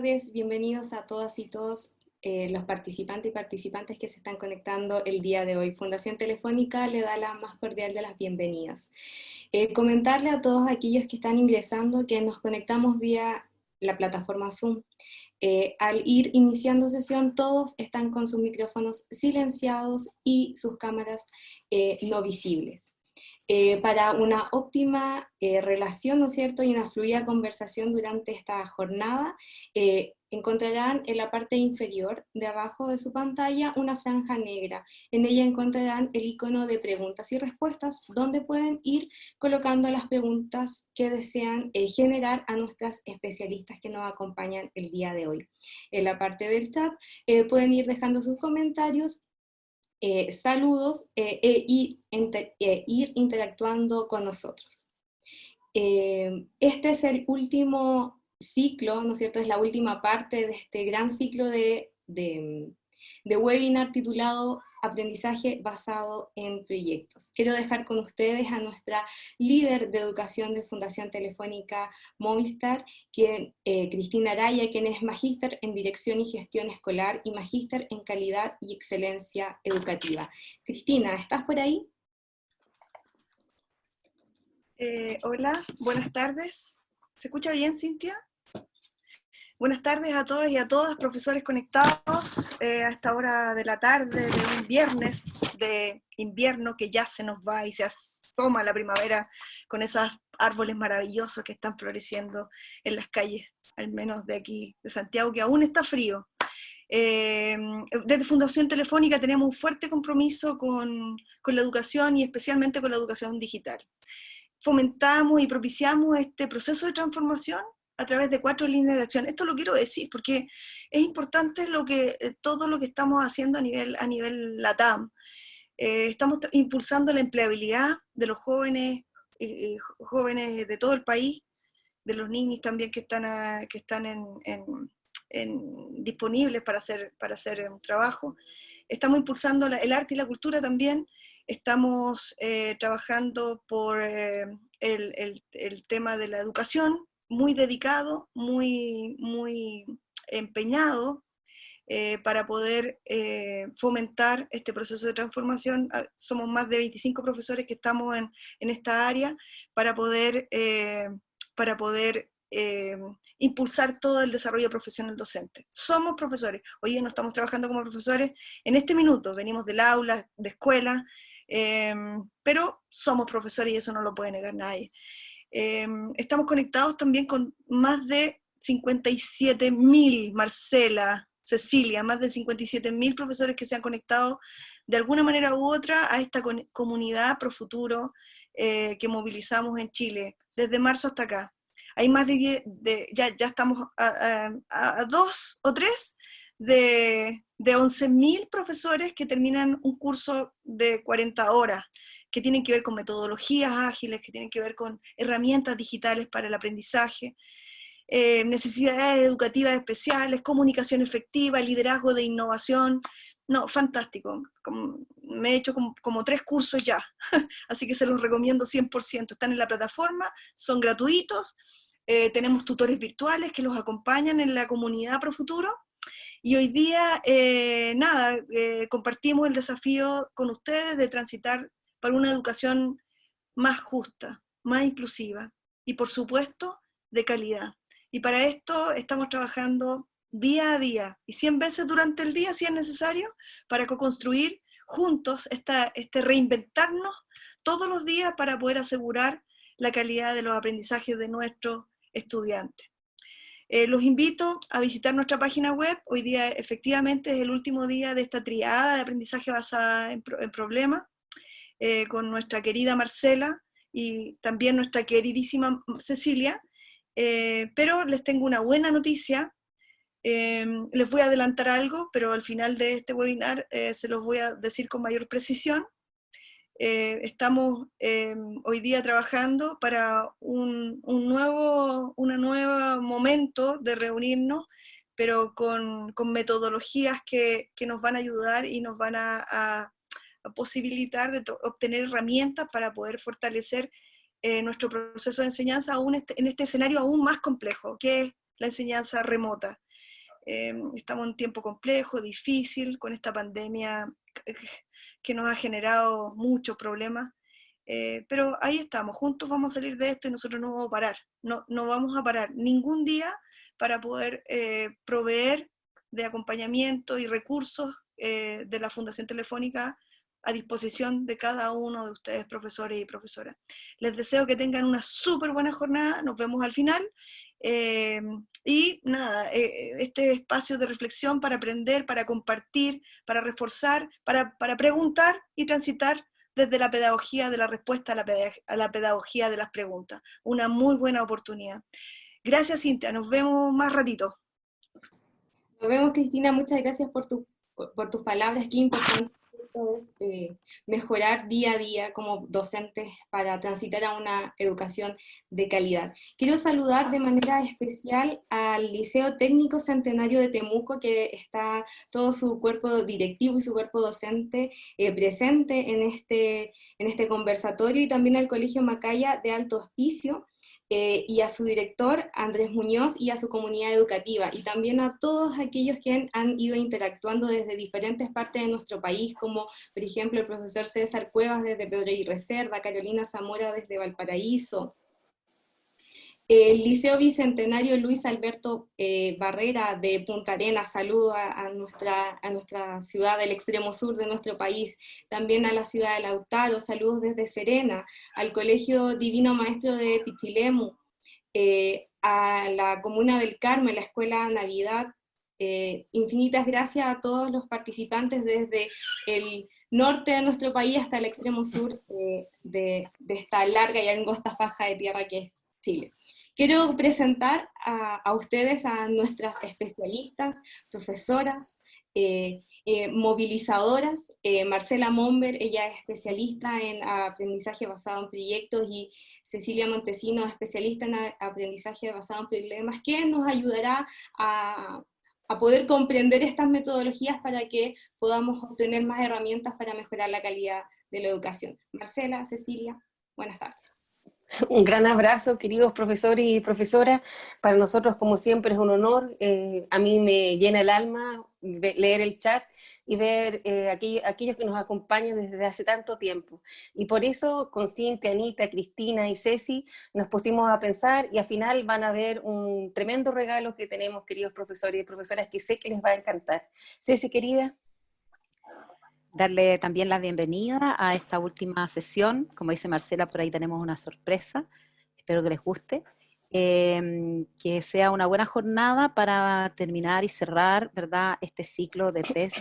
tardes, bienvenidos a todas y todos los participantes y participantes que se están conectando el día de hoy. Fundación Telefónica le da la más cordial de las bienvenidas. Comentarle a todos aquellos que están ingresando que nos conectamos vía la plataforma Zoom. Al ir iniciando sesión, todos están con sus micrófonos silenciados y sus cámaras no visibles. Para una óptima relación, ¿no es cierto?, y una fluida conversación durante esta jornada, encontrarán en la parte inferior de abajo de su pantalla una franja negra. En ella encontrarán el icono de preguntas y respuestas, donde pueden ir colocando las preguntas que desean generar a nuestras especialistas que nos acompañan el día de hoy. En la parte del chat pueden ir dejando sus comentarios, saludos ir interactuando con nosotros. Este es el último ciclo, ¿no es cierto? Es la última parte de este gran ciclo de webinar titulado Aprendizaje basado en proyectos. Quiero dejar con ustedes a nuestra líder de educación de Fundación Telefónica Movistar, Cristina Araya, quien es magíster en Dirección y Gestión Escolar y magíster en Calidad y Excelencia Educativa. Cristina, ¿estás por ahí? Hola, buenas tardes. ¿Se escucha bien, Cintia? Buenas tardes a todos y a todas, profesores conectados a esta hora de la tarde de un viernes de invierno que ya se nos va y se asoma la primavera con esos árboles maravillosos que están floreciendo en las calles, al menos de aquí, de Santiago, que aún está frío. Desde Fundación Telefónica tenemos un fuerte compromiso con la educación y especialmente con la educación digital. Fomentamos y propiciamos este proceso de transformación a través de 4 líneas de acción. Esto lo quiero decir porque es importante todo lo que estamos haciendo a nivel LATAM. Estamos impulsando la empleabilidad de los jóvenes, jóvenes de todo el país, de los niños también que están disponibles para hacer un trabajo. Estamos impulsando el arte y la cultura también. Estamos trabajando por el tema de la educación, muy dedicado, muy empeñado para poder fomentar este proceso de transformación. Somos más de 25 profesores que estamos en esta área para poder impulsar todo el desarrollo profesional docente. Somos profesores, hoy día no estamos trabajando como profesores en este minuto, venimos del aula, de escuela, pero somos profesores y eso no lo puede negar nadie. Estamos conectados también con más de 57.000, Marcela, Cecilia, más de 57.000 profesores que se han conectado de alguna manera u otra a esta comunidad Profuturo que movilizamos en Chile, desde marzo hasta acá. Hay más ya estamos a 2 o 3 de 11.000 profesores que terminan un curso de 40 horas, que tienen que ver con metodologías ágiles, que tienen que ver con herramientas digitales para el aprendizaje, necesidades educativas especiales, comunicación efectiva, liderazgo de innovación. No, fantástico. Me he hecho como 3 cursos ya, así que se los recomiendo 100%. Están en la plataforma, son gratuitos, tenemos tutores virtuales que los acompañan en la comunidad Profuturo, y hoy día, compartimos el desafío con ustedes de transitar para una educación más justa, más inclusiva, y por supuesto, de calidad. Y para esto estamos trabajando día a día, y 100 veces durante el día, si es necesario, para co-construir juntos este reinventarnos todos los días para poder asegurar la calidad de los aprendizajes de nuestros estudiantes. Los invito a visitar nuestra página web. Hoy día efectivamente es el último día de esta triada de aprendizaje basada en problemas, con nuestra querida Marcela y también nuestra queridísima Cecilia, pero les tengo una buena noticia. Les voy a adelantar algo, pero al final de este webinar se los voy a decir con mayor precisión. Estamos hoy día trabajando para un nuevo momento de reunirnos, pero con metodologías que nos van a ayudar y nos van a posibilitar de obtener herramientas para poder fortalecer nuestro proceso de enseñanza en este escenario aún más complejo, que es la enseñanza remota. Estamos en un tiempo complejo, difícil, con esta pandemia que nos ha generado muchos problemas, pero ahí estamos, juntos vamos a salir de esto y nosotros no vamos a parar, no vamos a parar ningún día para poder proveer de acompañamiento y recursos de la Fundación Telefónica a disposición de cada uno de ustedes, profesores y profesoras. Les deseo que tengan una súper buena jornada, nos vemos al final. Y nada, este espacio de reflexión para aprender, para compartir, para reforzar, para preguntar y transitar desde la pedagogía de la respuesta a la pedagogía de las preguntas. Una muy buena oportunidad. Gracias, Cintia, nos vemos más ratito. Nos vemos, Cristina, muchas gracias por tus palabras, qué importante es mejorar día a día como docentes para transitar a una educación de calidad. Quiero saludar de manera especial al Liceo Técnico Centenario de Temuco, que está todo su cuerpo directivo y su cuerpo docente presente en este conversatorio, y también al Colegio Macaya de Alto Hospicio, y a su director, Andrés Muñoz, y a su comunidad educativa, y también a todos aquellos que han ido interactuando desde diferentes partes de nuestro país, como por ejemplo el profesor César Cuevas desde Pedro y Cerda, Carolina Zamora desde Valparaíso, el Liceo Bicentenario Luis Alberto Barrera de Punta Arenas, saludo a nuestra ciudad del extremo sur de nuestro país, también a la ciudad de Lautaro, saludos desde Serena, al Colegio Divino Maestro de Pichilemu, a la Comuna del Carmen, la Escuela Navidad. Infinitas gracias a todos los participantes desde el norte de nuestro país hasta el extremo sur de esta larga y angosta faja de tierra que es Chile. Quiero presentar a ustedes a nuestras especialistas, profesoras, movilizadoras. Marcela Momber, ella es especialista en aprendizaje basado en proyectos, y Cecilia Montesino, especialista en aprendizaje basado en problemas, que nos ayudará a poder comprender estas metodologías para que podamos obtener más herramientas para mejorar la calidad de la educación. Marcela, Cecilia, buenas tardes. Un gran abrazo, queridos profesores y profesoras. Para nosotros, como siempre, es un honor. A mí me llena el alma leer el chat y ver aquellos que nos acompañan desde hace tanto tiempo. Y por eso, con Cintia, Anita, Cristina y Ceci, nos pusimos a pensar, y al final van a ver un tremendo regalo que tenemos, queridos profesores y profesoras, que sé que les va a encantar. Ceci, querida. Darle también la bienvenida a esta última sesión. Como dice Marcela, por ahí tenemos una sorpresa, espero que les guste, que sea una buena jornada para terminar y cerrar, ¿verdad?, este ciclo de test,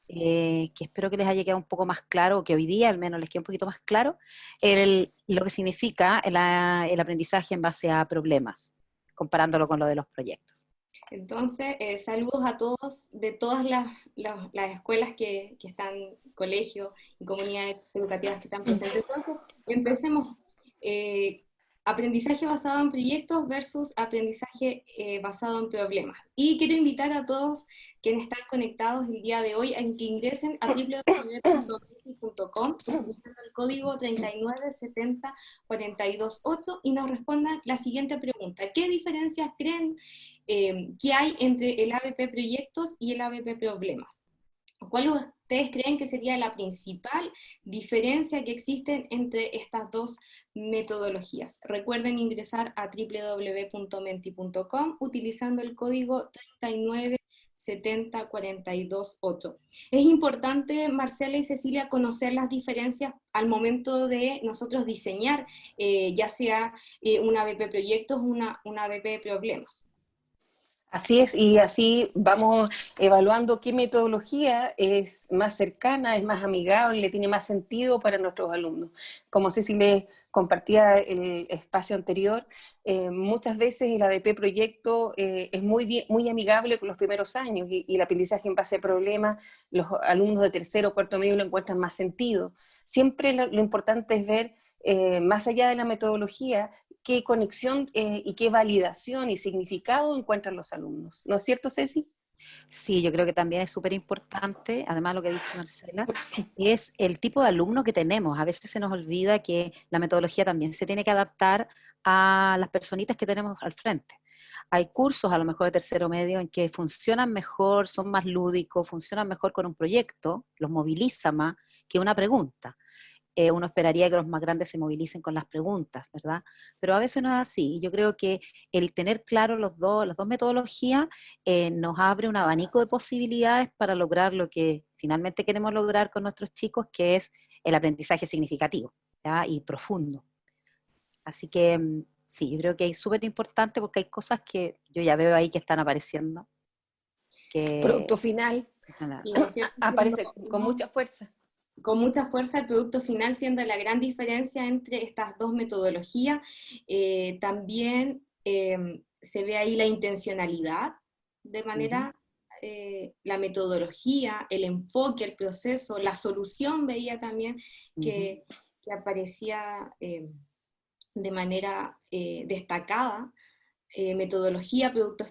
que espero que les haya quedado un poco más claro, o que hoy día al menos les quede un poquito más claro, lo que significa el aprendizaje en base a problemas, comparándolo con lo de los proyectos. Entonces, saludos a todos de todas las escuelas que están, colegios y comunidades educativas que están presentes. Entonces, empecemos. Aprendizaje basado en proyectos versus aprendizaje basado en problemas. Y quiero invitar a todos quienes están conectados el día de hoy a que ingresen a www.menti.com utilizando el código 3970428 y nos respondan la siguiente pregunta. ¿Qué diferencias creen que hay entre el ABP Proyectos y el ABP Problemas? ¿Cuál ustedes creen que sería la principal diferencia que existe entre estas dos metodologías? Recuerden ingresar a www.menti.com utilizando el código 3970428. Es importante, Marcela y Cecilia, conocer las diferencias al momento de nosotros diseñar, ya sea una ABP Proyectos o una ABP Problemas. Así es, y así vamos evaluando qué metodología es más cercana, es más amigable, tiene más sentido para nuestros alumnos. Como Ceci les compartía el espacio anterior, muchas veces el ABP Proyecto es muy amigable con los primeros años, y el aprendizaje en base a problemas, los alumnos de tercero o cuarto medio lo encuentran más sentido. Siempre lo importante es ver, más allá de la metodología, qué conexión y qué validación y significado encuentran los alumnos. ¿No es cierto, Ceci? Sí, yo creo que también es súper importante, además lo que dice Marcela, es el tipo de alumno que tenemos. A veces se nos olvida que la metodología también se tiene que adaptar a las personitas que tenemos al frente. hay cursos a lo mejor de tercero medio en que funcionan mejor, son más lúdicos, funcionan mejor con un proyecto, los moviliza más que una pregunta. Uno esperaría que los más grandes se movilicen con las preguntas, ¿verdad? Pero a veces no es así. Yo creo que el tener claro las dos metodologías nos abre un abanico de posibilidades para lograr lo que finalmente queremos lograr con nuestros chicos, que es el aprendizaje significativo, ¿ya? Y profundo. Así que sí, yo creo que es súper importante porque hay cosas que yo ya veo ahí que están apareciendo. Producto Que, final Y no siempre aparece con mucha fuerza. con mucha fuerza el producto final, siendo la gran diferencia entre estas dos metodologías. También se ve ahí la intencionalidad, de manera, la metodología, el enfoque, el proceso, la solución, veía también que aparecía de manera destacada. Metodología, producto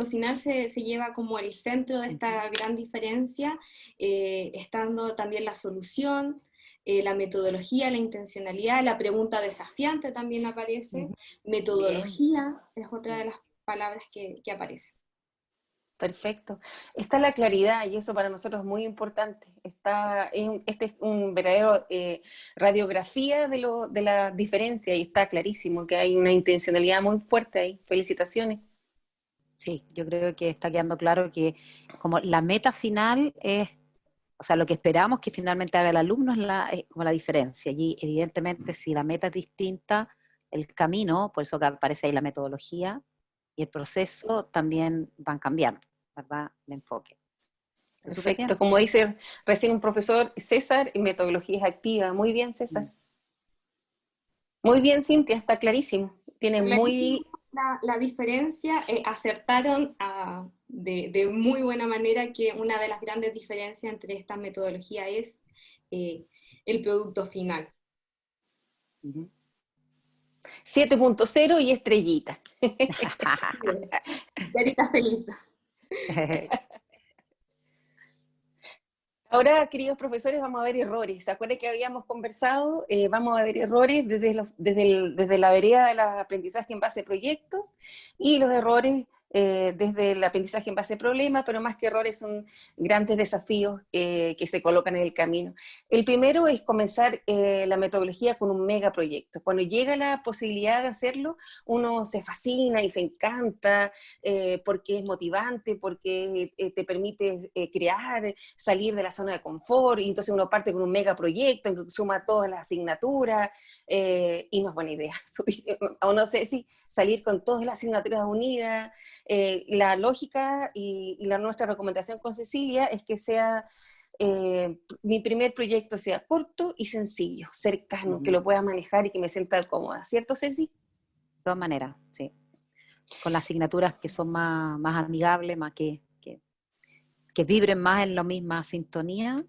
final se lleva como el centro de esta gran diferencia, estando también la solución, la metodología, la intencionalidad, la pregunta desafiante también aparece, metodología es otra de las palabras que aparece. Perfecto. Está la claridad y eso para nosotros es muy importante. Este es un verdadero radiografía de la diferencia y está clarísimo que hay una intencionalidad muy fuerte ahí. Felicitaciones. Sí, yo creo que está quedando claro que como la meta final es, o sea, lo que esperamos que finalmente haga el alumno es como la diferencia. Y evidentemente si la meta es distinta, el camino, por eso que aparece ahí la metodología y el proceso también van cambiando, ¿verdad? El enfoque. Está súper Perfecto. bien. Como dice recién un profesor, César, metodología es activa. Muy bien, César. Muy bien, Cintia, está clarísimo. Tiene Clarísimo muy... la diferencia, acertaron de muy buena manera que una de las grandes diferencias entre esta metodología es el producto final. 7.0 y estrellita. Carita feliz. Ahora, queridos profesores, vamos a ver errores. ¿Se acuerdan que habíamos conversado? Vamos a ver errores desde la vereda del aprendizaje en base a proyectos y los errores desde el aprendizaje en base a problemas, pero más que errores son grandes desafíos que se colocan en el camino. El primero es comenzar la metodología con un megaproyecto. Cuando llega la posibilidad de hacerlo, uno se fascina y se encanta porque es motivante, porque te permite crear, salir de la zona de confort, y entonces uno parte con un megaproyecto en que suma todas las asignaturas, y no es buena idea, o no sé si salir con todas las asignaturas unidas. La lógica y nuestra recomendación con Cecilia es que sea mi primer proyecto sea corto y sencillo, cercano, que lo pueda manejar y que me sienta cómoda, ¿cierto, Ceci? De todas maneras, sí. Con las asignaturas que son más amigables, más que vibren más en la misma sintonía.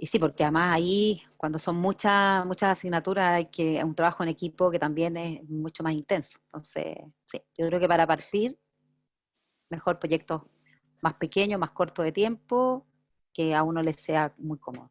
Y sí, porque además ahí, cuando son muchas asignaturas, es un trabajo en equipo que también es mucho más intenso. Entonces, sí, yo creo que para partir, mejor proyectos más pequeños, más cortos de tiempo, que a uno le sea muy cómodo.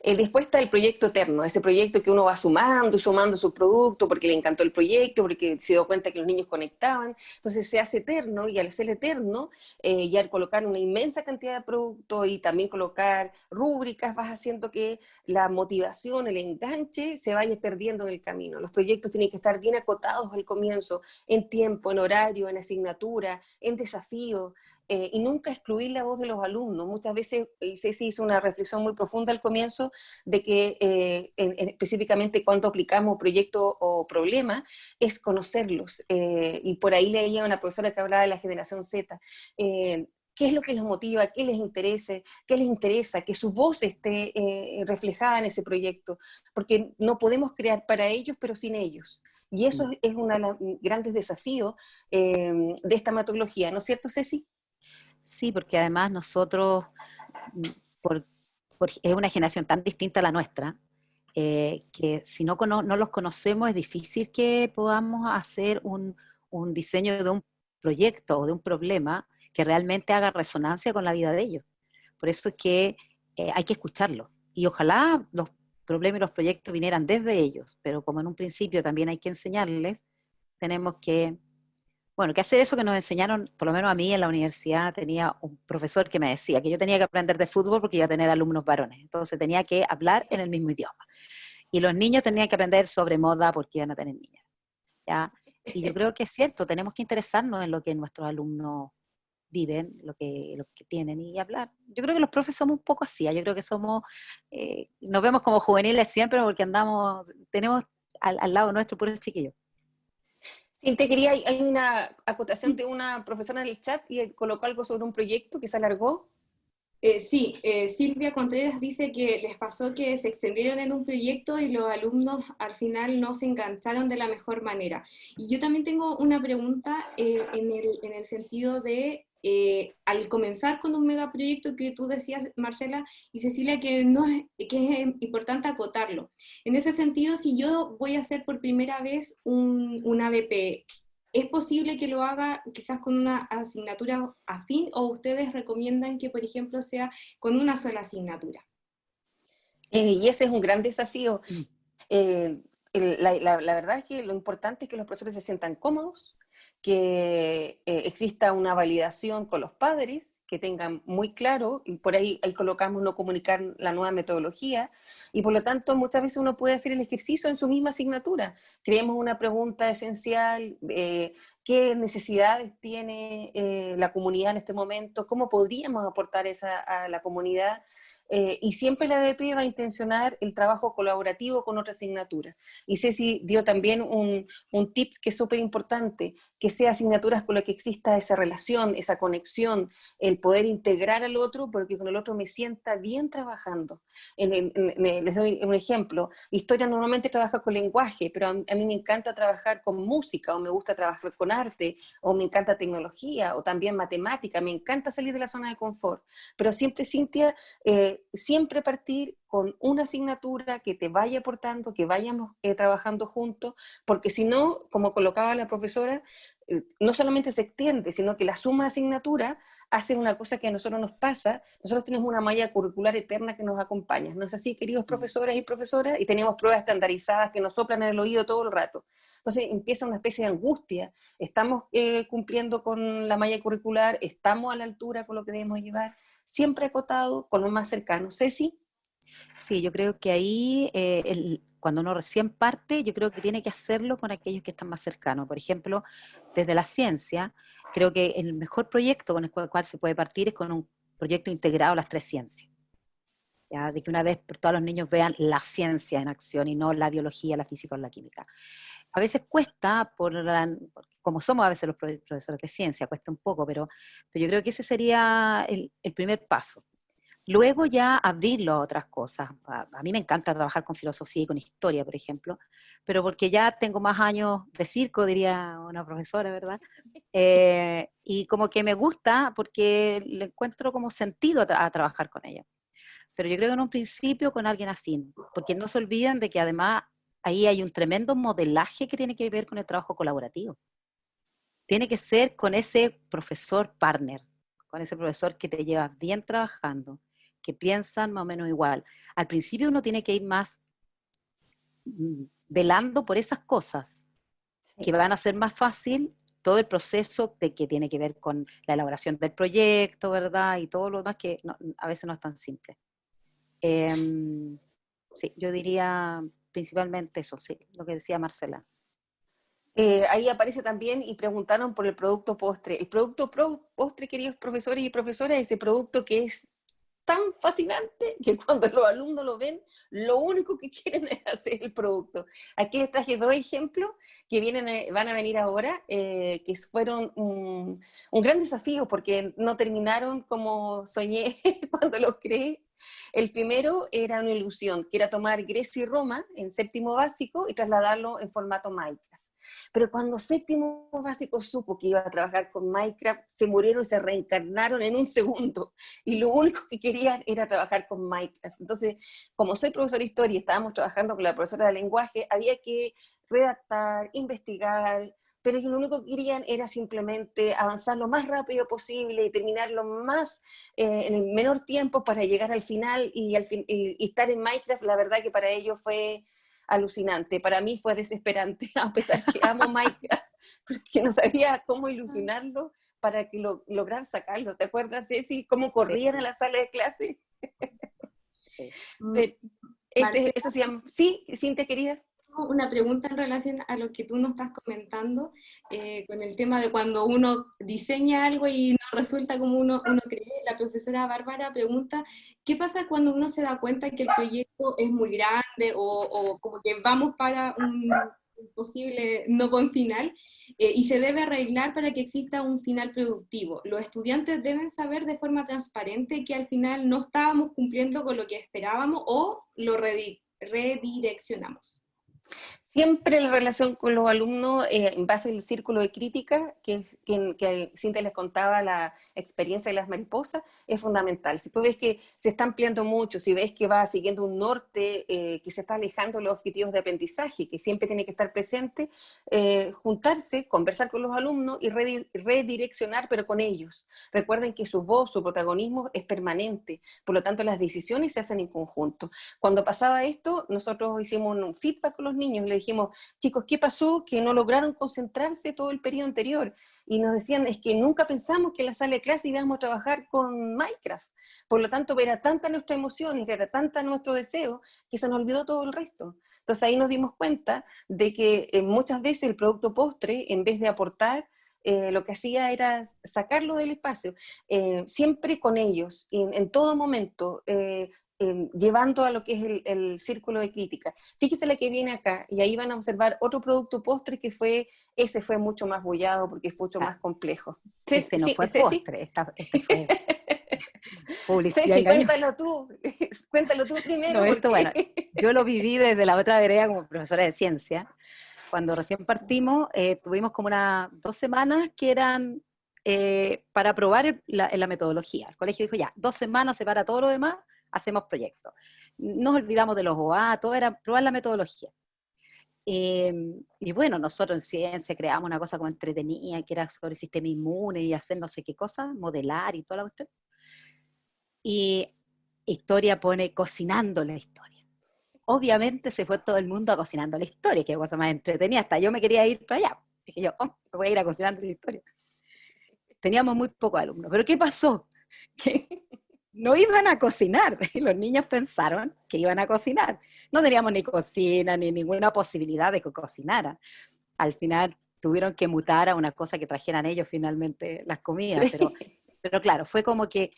Después está el proyecto eterno, ese proyecto que uno va sumando y sumando su producto porque le encantó el proyecto, porque se dio cuenta que los niños conectaban, entonces se hace eterno y al ser eterno, y al colocar una inmensa cantidad de productos y también colocar rúbricas, vas haciendo que la motivación, el enganche se vaya perdiendo en el camino. Los proyectos tienen que estar bien acotados al comienzo, en tiempo, en horario, en asignatura, en desafío. Y nunca excluir la voz de los alumnos. Muchas veces Ceci hizo una reflexión muy profunda al comienzo de que específicamente cuando aplicamos proyectos o problemas es conocerlos. Y por ahí leía una profesora que hablaba de la generación Z. ¿Qué es lo que los motiva? ¿Qué les interesa? Que su voz esté reflejada en ese proyecto. Porque no podemos crear para ellos, pero sin ellos. Y eso es uno de los grandes desafíos de esta metodología. ¿No es cierto, Ceci? Sí, porque además nosotros, por, es una generación tan distinta a la nuestra, que si no los conocemos es difícil que podamos hacer un diseño de un proyecto o de un problema que realmente haga resonancia con la vida de ellos. Por eso es que hay que escucharlos. Y ojalá los problemas y los proyectos vinieran desde ellos, pero como en un principio también hay que enseñarles, tenemos que Bueno, que hace eso que nos enseñaron, por lo menos a mí en la universidad tenía un profesor que me decía que yo tenía que aprender de fútbol porque iba a tener alumnos varones, entonces tenía que hablar en el mismo idioma. Y los niños tenían que aprender sobre moda porque iban a tener niñas, ¿ya? Y yo creo que es cierto, tenemos que interesarnos en lo que nuestros alumnos viven, lo que tienen y hablar. Yo creo que los profes somos un poco así, yo creo que somos, nos vemos como juveniles siempre porque tenemos al lado nuestro puros chiquillos. Sí, te quería, hay una acotación de una profesora en el chat y colocó algo sobre un proyecto que se alargó. Sí, Silvia Contreras dice que les pasó que se extendieron en un proyecto y los alumnos al final no se engancharon de la mejor manera. Y yo también tengo una pregunta en el sentido de, al comenzar con un megaproyecto que tú decías, Marcela y Cecilia, que es importante acotarlo. En ese sentido, si yo voy a hacer por primera vez un ABP, ¿es posible que lo haga quizás con una asignatura afín o ustedes recomiendan que, por ejemplo, sea con una sola asignatura? Y ese es un gran desafío. Eh, la verdad es que lo importante es que los profesores se sientan cómodos, que exista una validación con los padres, que tengan muy claro, y por ahí colocamos no comunicar la nueva metodología, y por lo tanto muchas veces uno puede hacer el ejercicio en su misma asignatura. Creemos una pregunta esencial, ¿qué necesidades tiene la comunidad en este momento? ¿Cómo podríamos aportar esa a la comunidad? Y siempre la ADP va a intencionar el trabajo colaborativo con otra asignatura. Y Ceci dio también un tips que es súper importante, que sea asignaturas con las que exista esa relación, esa conexión, el poder integrar al otro, porque con el otro me sienta bien trabajando. Les doy un ejemplo. Historia normalmente trabaja con lenguaje, pero a mí me encanta trabajar con música, o me gusta trabajar con arte, o me encanta tecnología, o también matemática, me encanta salir de la zona de confort. Pero siempre, Cintia, siempre partir con una asignatura que te vaya aportando, que vayamos trabajando juntos, porque si no, como colocaba la profesora, no solamente se extiende, sino que la suma de asignatura hace una cosa que a nosotros nos pasa. Nosotros tenemos una malla curricular eterna que nos acompaña, ¿no es así, queridos profesores y profesoras? Y tenemos pruebas estandarizadas que nos soplan en el oído todo el rato. Entonces empieza una especie de angustia. ¿Estamos cumpliendo con la malla curricular? ¿Estamos a la altura con lo que debemos llevar? Siempre acotado con lo más cercano. Ceci. Sí, yo creo que ahí, cuando uno recién parte, yo creo que tiene que hacerlo con aquellos que están más cercanos. Por ejemplo, desde la ciencia, creo que el mejor proyecto con el cual se puede partir es con un proyecto integrado a las tres ciencias. ¿Ya? De que una vez por todos los niños vean la ciencia en acción y no la biología, la física o la química. A veces cuesta, como somos a veces los profesores de ciencia, cuesta un poco, pero yo creo que ese sería el primer paso. Luego ya abrirlo a otras cosas. A mí me encanta trabajar con filosofía y con historia, por ejemplo, pero porque ya tengo más años de circo, diría una profesora, ¿verdad? Y como que me gusta porque le encuentro como sentido a trabajar con ella. Pero yo creo que en un principio con alguien afín, porque no se olviden de que además ahí hay un tremendo modelaje que tiene que ver con el trabajo colaborativo. Tiene que ser con ese profesor partner, con ese profesor que te llevas bien trabajando, que piensan más o menos igual. Al principio uno tiene que ir más velando por esas cosas, Sí. que van a hacer más fácil todo el proceso que tiene que ver con la elaboración del proyecto, ¿verdad? Y todo lo demás que a veces no es tan simple. Sí, yo diría principalmente eso, sí, lo que decía Marcela. Ahí aparece también y preguntaron por el producto postre. El producto postre, queridos profesores y profesoras, es ese producto que es tan fascinante que cuando los alumnos lo ven, lo único que quieren es hacer el producto. Aquí les traje dos ejemplos que van a venir ahora, que fueron un gran desafío porque no terminaron como soñé cuando los creé. El primero era una ilusión, que era tomar Grecia y Roma en séptimo básico y trasladarlo en formato Minecraft. Pero cuando séptimo básico supo que iba a trabajar con Minecraft, se murieron y se reencarnaron en un segundo. Y lo único que querían era trabajar con Minecraft. Entonces, como soy profesora de historia y estábamos trabajando con la profesora de lenguaje, había que redactar, investigar, pero lo único que querían era simplemente avanzar lo más rápido posible y terminar lo más en el menor tiempo para llegar al final y estar en Minecraft. La verdad que para ellos fue alucinante. Para mí fue desesperante, a pesar que amo Minecraft. porque no sabía cómo ilusionarlo para que lograr sacarlo. ¿Te acuerdas, Ceci, cómo corrían a la sala de clase? Sí. Pero Marcela, eso se llama, sí, Cintia, querida. una pregunta en relación a lo que tú nos estás comentando, con el tema de cuando uno diseña algo y no resulta como uno cree. La profesora Bárbara pregunta, ¿qué pasa cuando uno se da cuenta que el proyecto es muy grande o como que vamos para un posible no buen final, y se debe arreglar para que exista un final productivo? Los estudiantes deben saber de forma transparente que al final no estábamos cumpliendo con lo que esperábamos o lo redireccionamos. Siempre la relación con los alumnos, en base al círculo de crítica, que Cintia les contaba la experiencia de las mariposas, es fundamental. Si tú ves que se está ampliando mucho, si ves que va siguiendo un norte, que se está alejando de los objetivos de aprendizaje, que siempre tiene que estar presente, juntarse, conversar con los alumnos y redireccionar, pero con ellos. Recuerden que su voz, su protagonismo es permanente, por lo tanto las decisiones se hacen en conjunto. Cuando pasaba esto, nosotros hicimos un feedback con los niños, le dijimos, chicos, ¿qué pasó? Que no lograron concentrarse todo el periodo anterior. Y nos decían, es que nunca pensamos que en la sala de clase íbamos a trabajar con Minecraft. Por lo tanto, era tanta nuestra emoción y era tanta nuestro deseo que se nos olvidó todo el resto. Entonces ahí nos dimos cuenta de que muchas veces el producto postre, en vez de aportar, lo que hacía era sacarlo del espacio, siempre con ellos, en todo momento, llevando a lo que es el círculo de crítica. Fíjese la que viene acá, y ahí van a observar otro producto postre que ese fue mucho más bollado porque fue mucho más complejo. Este no fue Ceci, postre, este fue publicidad Ceci, engañosa. cuéntalo tú primero No, esto, bueno, porque... yo lo viví desde la otra vereda como profesora de ciencia. Cuando recién partimos, tuvimos como unas 2 semanas que eran para probar la metodología. El colegio dijo, ya, 2 semanas se para todo lo demás, hacemos proyectos. Nos olvidamos de los OA, todo era probar la metodología. Y bueno, nosotros en ciencia creamos una cosa como entretenida, que era sobre el sistema inmune y hacer no sé qué cosa, modelar y toda la cuestión. Y historia pone cocinando la historia. Obviamente se fue todo el mundo a cocinando la historia, que cosa más entretenida, hasta yo me quería ir para allá. Dije yo, me voy a ir a cocinando la historia. Teníamos muy pocos alumnos, pero ¿qué pasó? Que no iban a cocinar, y los niños pensaron que iban a cocinar. No teníamos ni cocina, ni ninguna posibilidad de que cocinaran. Al final tuvieron que mutar a una cosa que trajeran ellos finalmente las comidas, pero claro, fue como que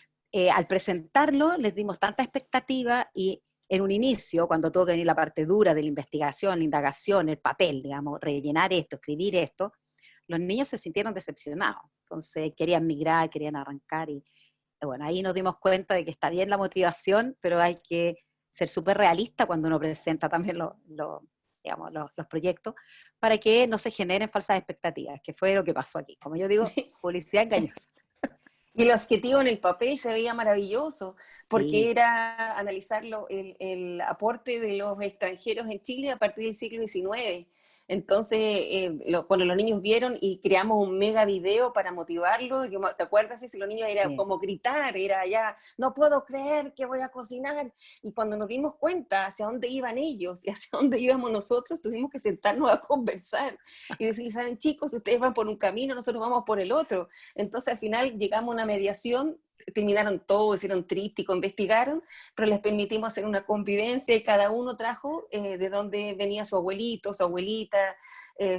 al presentarlo les dimos tanta expectativa y en un inicio, cuando tuvo que venir la parte dura de la investigación, la indagación, el papel, digamos, rellenar esto, escribir esto, los niños se sintieron decepcionados. Entonces querían migrar, querían arrancar y bueno, ahí nos dimos cuenta de que está bien la motivación, pero hay que ser súper realista cuando uno presenta también digamos, los proyectos, para que no se generen falsas expectativas, que fue lo que pasó aquí. Como yo digo, publicidad engañosa. Y el objetivo en el papel se veía maravilloso, porque Sí, era analizar el aporte de los extranjeros en Chile a partir del siglo XIX. Entonces, cuando los niños vieron y creamos un mega video para motivarlos, ¿te acuerdas? Si los niños era sí. como gritar, era ya, no puedo creer que voy a cocinar. Y cuando nos dimos cuenta hacia dónde iban ellos y hacia dónde íbamos nosotros, tuvimos que sentarnos a conversar y decirles, saben chicos, ustedes van por un camino, nosotros vamos por el otro. Entonces al final llegamos a una mediación, terminaron todo, hicieron tríptico, investigaron, pero les permitimos hacer una convivencia y cada uno trajo de dónde venía su abuelito, su abuelita.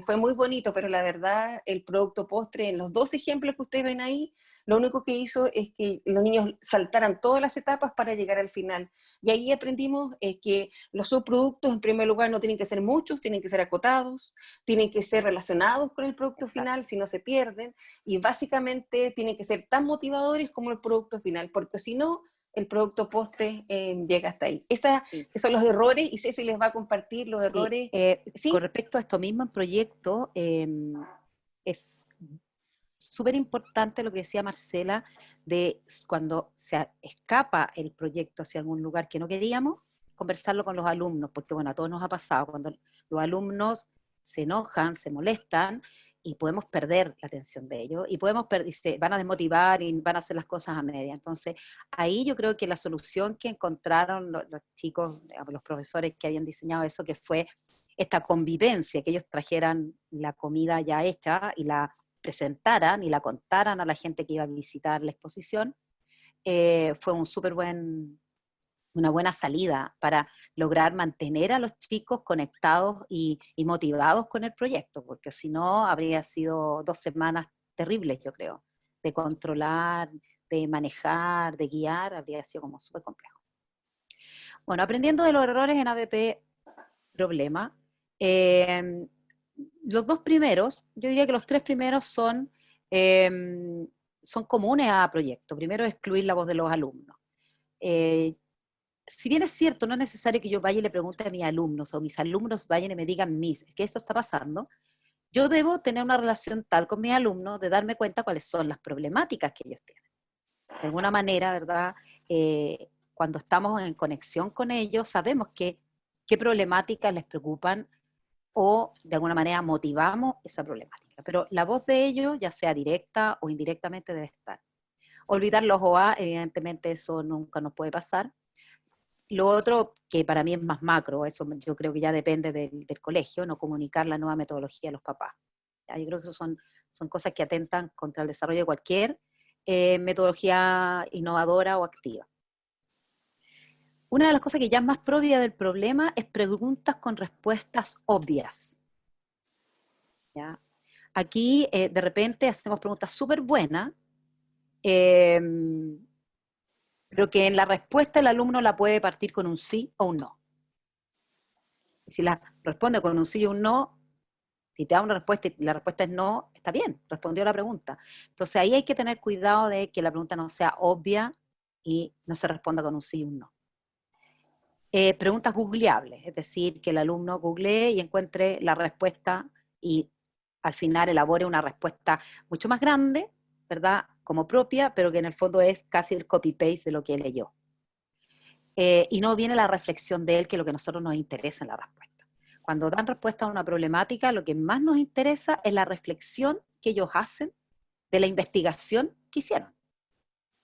Fue muy bonito, pero la verdad el producto postre, en los 2 ejemplos que ustedes ven ahí, lo único que hizo es que los niños saltaran todas las etapas para llegar al final. Y ahí aprendimos que los subproductos, en primer lugar, no tienen que ser muchos, tienen que ser acotados, tienen que ser relacionados con el producto Exacto. final, si no se pierden, y básicamente tienen que ser tan motivadores como el producto final, porque si no, el producto postre llega hasta ahí. Esos Sí. son los errores, y Ceci les va a compartir los errores. Con ¿Sí? respecto a esto mismo en proyecto, es súper importante lo que decía Marcela, de cuando se escapa el proyecto hacia algún lugar que no queríamos, conversarlo con los alumnos, porque bueno, a todos nos ha pasado, cuando los alumnos se enojan, se molestan, y podemos perder la atención de ellos, y se van a desmotivar y van a hacer las cosas a media. Entonces, ahí yo creo que la solución que encontraron los chicos, digamos, los profesores que habían diseñado eso, que fue esta convivencia, que ellos trajeran la comida ya hecha y la presentaran y la contaran a la gente que iba a visitar la exposición, fue una buena salida para lograr mantener a los chicos conectados y motivados con el proyecto, porque si no habría sido 2 semanas terribles, yo creo, de controlar, de manejar, de guiar, habría sido como súper complejo. Bueno, aprendiendo de los errores en ABP Problema, los 2 primeros, yo diría que los 3 primeros son comunes a proyecto. Primero, excluir la voz de los alumnos. Si bien es cierto, no es necesario que yo vaya y le pregunte a mis alumnos, o mis alumnos vayan y me digan que esto está pasando, yo debo tener una relación tal con mis alumnos de darme cuenta cuáles son las problemáticas que ellos tienen. De alguna manera, ¿verdad? Cuando estamos en conexión con ellos, sabemos qué problemáticas les preocupan o de alguna manera motivamos esa problemática. Pero la voz de ellos, ya sea directa o indirectamente, debe estar. Olvidar los OA, evidentemente eso nunca nos puede pasar. Lo otro, que para mí es más macro, eso yo creo que ya depende del colegio, no comunicar la nueva metodología a los papás. ¿Ya? Yo creo que eso son cosas que atentan contra el desarrollo de cualquier metodología innovadora o activa. Una de las cosas que ya es más propia del problema es preguntas con respuestas obvias. ¿Ya? Aquí, de repente, hacemos preguntas súper buenas, pero que en la respuesta el alumno la puede partir con un sí o un no. Y si la responde con un sí o un no, si te da una respuesta y la respuesta es no, está bien, respondió la pregunta. Entonces ahí hay que tener cuidado de que la pregunta no sea obvia y no se responda con un sí y un no. Preguntas googleables, es decir, que el alumno googlee y encuentre la respuesta y al final elabore una respuesta mucho más grande, ¿verdad? Como propia, pero que en el fondo es casi el copy-paste de lo que él leyó. Y no viene la reflexión de él, que es lo que a nosotros nos interesa en la respuesta. Cuando dan respuesta a una problemática, lo que más nos interesa es la reflexión que ellos hacen de la investigación que hicieron.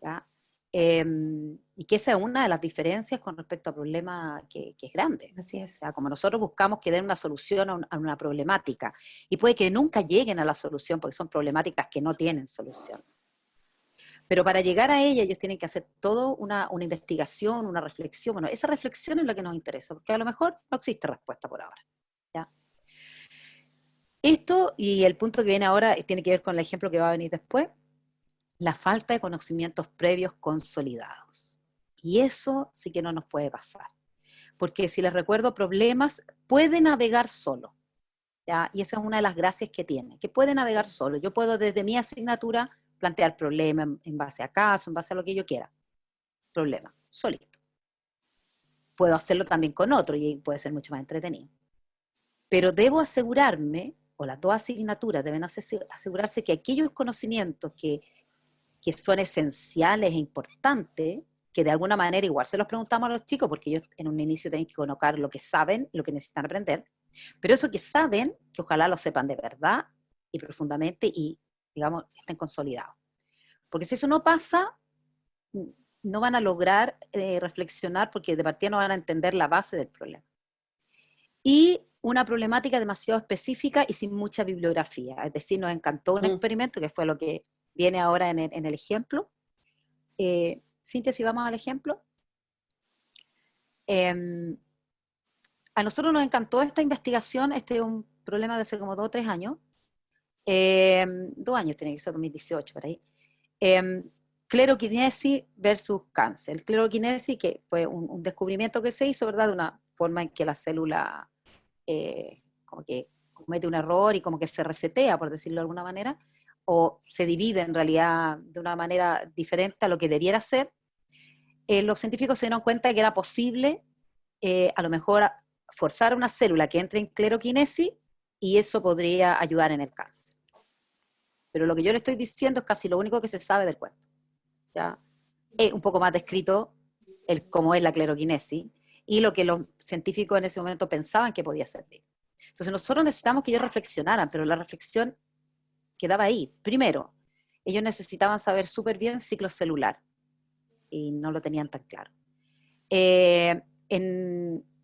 ¿Ya? Y que esa es una de las diferencias con respecto a problemas que es grande. Así es. O sea, como nosotros buscamos que den una solución a una problemática, y puede que nunca lleguen a la solución, porque son problemáticas que no tienen solución. Pero para llegar a ella ellos tienen que hacer toda una investigación, una reflexión. Bueno, esa reflexión es la que nos interesa, porque a lo mejor no existe respuesta por ahora. ¿Ya? Esto, y el punto que viene ahora, tiene que ver con el ejemplo que va a venir después, la falta de conocimientos previos consolidados. Y eso sí que no nos puede pasar. Porque si les recuerdo, problemas puede navegar solo. ¿Ya? Y esa es una de las gracias que tiene, que puede navegar solo. Yo puedo desde mi asignatura plantear problemas en base a caso, en base a lo que yo quiera. Problema, solito. Puedo hacerlo también con otro y puede ser mucho más entretenido. Pero debo asegurarme, o las 2 asignaturas deben asegurarse que aquellos conocimientos que son esenciales e importantes, que de alguna manera igual se los preguntamos a los chicos, porque ellos en un inicio tienen que colocar lo que saben, lo que necesitan aprender, pero eso que saben, que ojalá lo sepan de verdad y profundamente y, digamos, estén consolidados. Porque si eso no pasa, no van a lograr reflexionar, porque de partida no van a entender la base del problema. Y una problemática demasiado específica y sin mucha bibliografía. Es decir, nos encantó un experimento, que fue lo que viene ahora en el ejemplo. Cintia, si vamos al ejemplo. A nosotros nos encantó esta investigación. Este es un problema de hace como 2 o 3 años. 2 años, tiene que ser 2018, por ahí. Cleroquinesis versus cáncer. El cleroquinesis, que fue un descubrimiento que se hizo, ¿verdad? De una forma en que la célula como que comete un error y como que se resetea, por decirlo de alguna manera, o se divide en realidad de una manera diferente a lo que debiera ser. Los científicos se dieron cuenta de que era posible a lo mejor forzar una célula que entre en cleroquinesis y eso podría ayudar en el cáncer. Pero lo que yo le estoy diciendo es casi lo único que se sabe del cuento. ¿Ya? Es un poco más descrito cómo es la cleroquinesis y lo que los científicos en ese momento pensaban que podía servir. Entonces nosotros necesitamos que ellos reflexionaran, pero la reflexión quedaba ahí. Primero, ellos necesitaban saber súper bien ciclo celular y no lo tenían tan claro.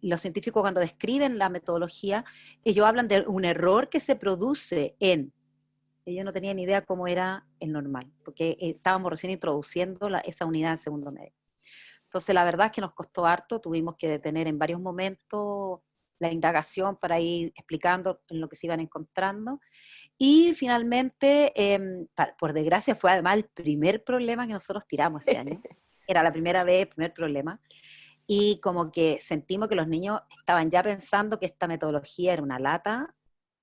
los científicos cuando describen la metodología, ellos hablan de un error que se produce en... Ellos no tenían ni idea cómo era el normal, porque estábamos recién introduciendo esa unidad en segundo medio. Entonces, la verdad es que nos costó harto, tuvimos que detener en varios momentos la indagación para ir explicando en lo que se iban encontrando. Y finalmente, por desgracia, fue además el primer problema que nosotros tiramos ese año. Era la primera vez, el primer problema. Y como que sentimos que los niños estaban ya pensando que esta metodología era una lata,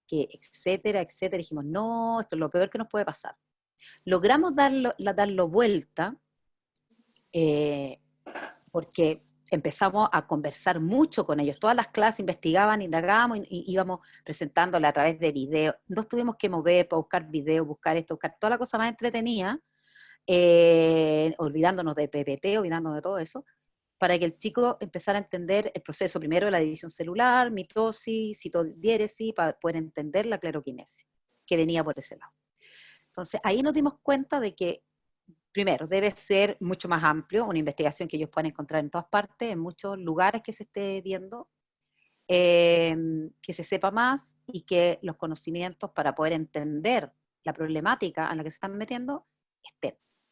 que etcétera, etcétera. Dijimos, no, esto es lo peor que nos puede pasar. Logramos darlo vuelta, porque empezamos a conversar mucho con ellos. Todas las clases investigaban, indagábamos y íbamos presentándole a través de videos. Nos tuvimos que mover para buscar videos, buscar esto, buscar toda la cosa más entretenida, olvidándonos de PPT, olvidándonos de todo eso, para que el chico empezara a entender el proceso primero de la división celular, mitosis, citodiéresis, para poder entender la cleroquinesis, que venía por ese lado. Entonces, ahí nos dimos cuenta de que, primero, debe ser mucho más amplio, una investigación que ellos pueden encontrar en todas partes, en muchos lugares que se esté viendo, que se sepa más y que los conocimientos para poder entender la problemática a la que se están metiendo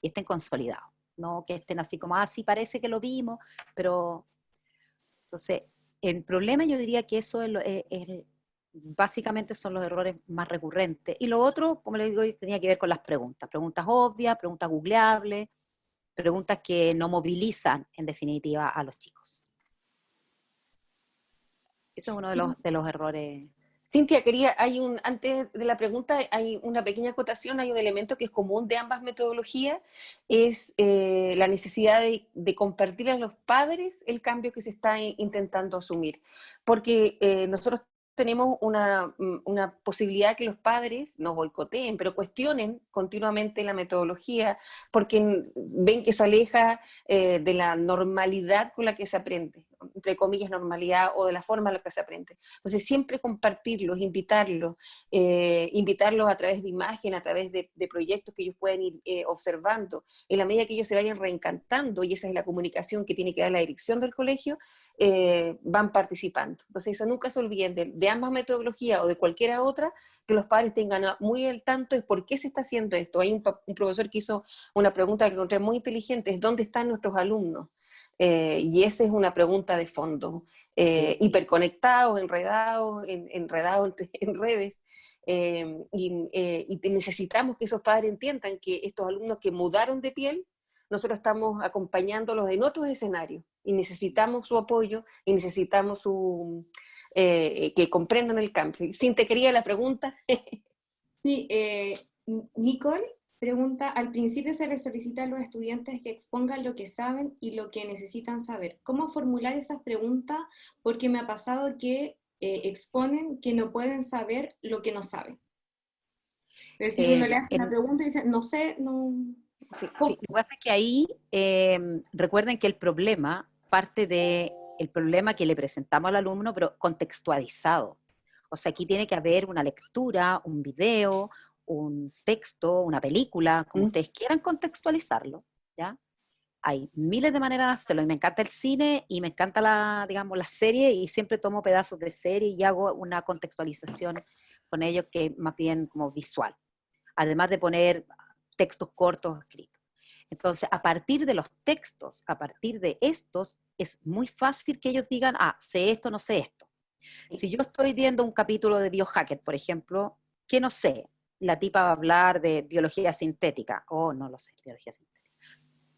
estén consolidados. No que estén así como, sí parece que lo vimos, pero... Entonces, el problema yo diría que eso básicamente son los errores más recurrentes. Y lo otro, como les digo, tenía que ver con las preguntas. Preguntas obvias, preguntas googleables, preguntas que no movilizan, en definitiva, a los chicos. Eso es uno de los errores. Cintia, antes de la pregunta, hay una pequeña acotación, hay un elemento que es común de ambas metodologías, es la necesidad de compartir a los padres el cambio que se está intentando asumir. Porque nosotros tenemos una posibilidad que los padres no boicoteen, pero cuestionen continuamente la metodología, porque ven que se aleja de la normalidad con la que se aprende, entre comillas normalidad, o de la forma en la que se aprende. Entonces siempre compartirlos, invitarlos a través de imagen, a través de proyectos que ellos pueden ir observando, en la medida que ellos se vayan reencantando, y esa es la comunicación que tiene que dar la dirección del colegio, van participando. Entonces eso nunca se olviden de ambas metodologías o de cualquiera otra, que los padres tengan muy al tanto de por qué se está haciendo esto. Hay un profesor que hizo una pregunta que encontré muy inteligente, es ¿dónde están nuestros alumnos? Y esa es una pregunta de fondo. Sí. Hiperconectados, enredados en redes, y necesitamos que esos padres entiendan que estos alumnos que mudaron de piel, nosotros estamos acompañándolos en otros escenarios, y necesitamos su apoyo, y necesitamos que comprendan el cambio. Sin te quería la pregunta. Sí, Nicole pregunta, al principio se les solicita a los estudiantes que expongan lo que saben y lo que necesitan saber. ¿Cómo formular esas preguntas? Porque me ha pasado que exponen que no pueden saber lo que no saben. Es decir, uno le hace una pregunta y dice, no sé, no... Sí, lo que pasa es que ahí recuerden que el problema parte del problema que le presentamos al alumno, pero contextualizado. O sea, aquí tiene que haber una lectura, un video, un texto, una película, como ustedes quieran contextualizarlo, ¿ya? Hay miles de maneras de hacerlo, y me encanta el cine, y me encanta la serie, y siempre tomo pedazos de serie y hago una contextualización con ellos que es más bien como visual, además de poner textos cortos escritos. Entonces, a partir de los textos, a partir de estos, es muy fácil que ellos digan, sé esto, no sé esto. Si yo estoy viendo un capítulo de Biohacker, por ejemplo, ¿qué no sé? La tipa va a hablar de biología sintética, no lo sé, biología sintética.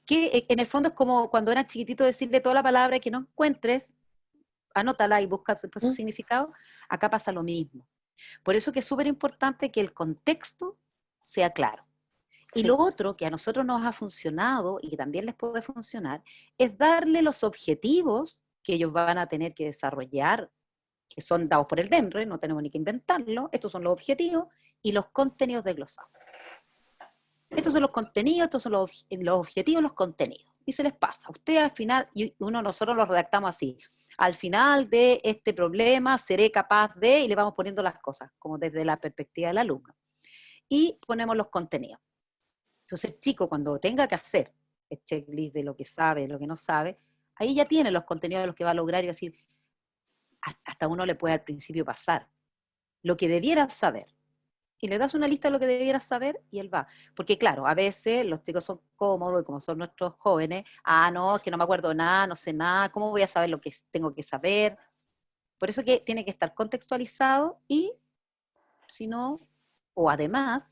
Que en el fondo es como cuando eras chiquitito decirle toda la palabra que no encuentres, anótala y busca después su significado. Acá pasa lo mismo. Por eso que es súper importante que el contexto sea claro. Y lo otro que a nosotros nos ha funcionado y que también les puede funcionar es darle los objetivos que ellos van a tener que desarrollar, que son dados por el DEMRE, no tenemos ni que inventarlo. Estos son los objetivos y los contenidos desglosados. Estos son los contenidos, estos son los objetivos, los contenidos. Y se les pasa. Usted al final, y nosotros los redactamos así, al final de este problema seré capaz de, y le vamos poniendo las cosas, como desde la perspectiva del alumno. Y ponemos los contenidos. Entonces el chico, cuando tenga que hacer el checklist de lo que sabe, de lo que no sabe, ahí ya tiene los contenidos de los que va a lograr y va a decir, hasta uno le puede al principio pasar lo que debieras saber. Y le das una lista de lo que debieras saber y él va. Porque claro, a veces los chicos son cómodos y como son nuestros jóvenes, no, es que no me acuerdo nada, no sé nada, ¿cómo voy a saber lo que tengo que saber? Por eso que tiene que estar contextualizado y, si no, o además,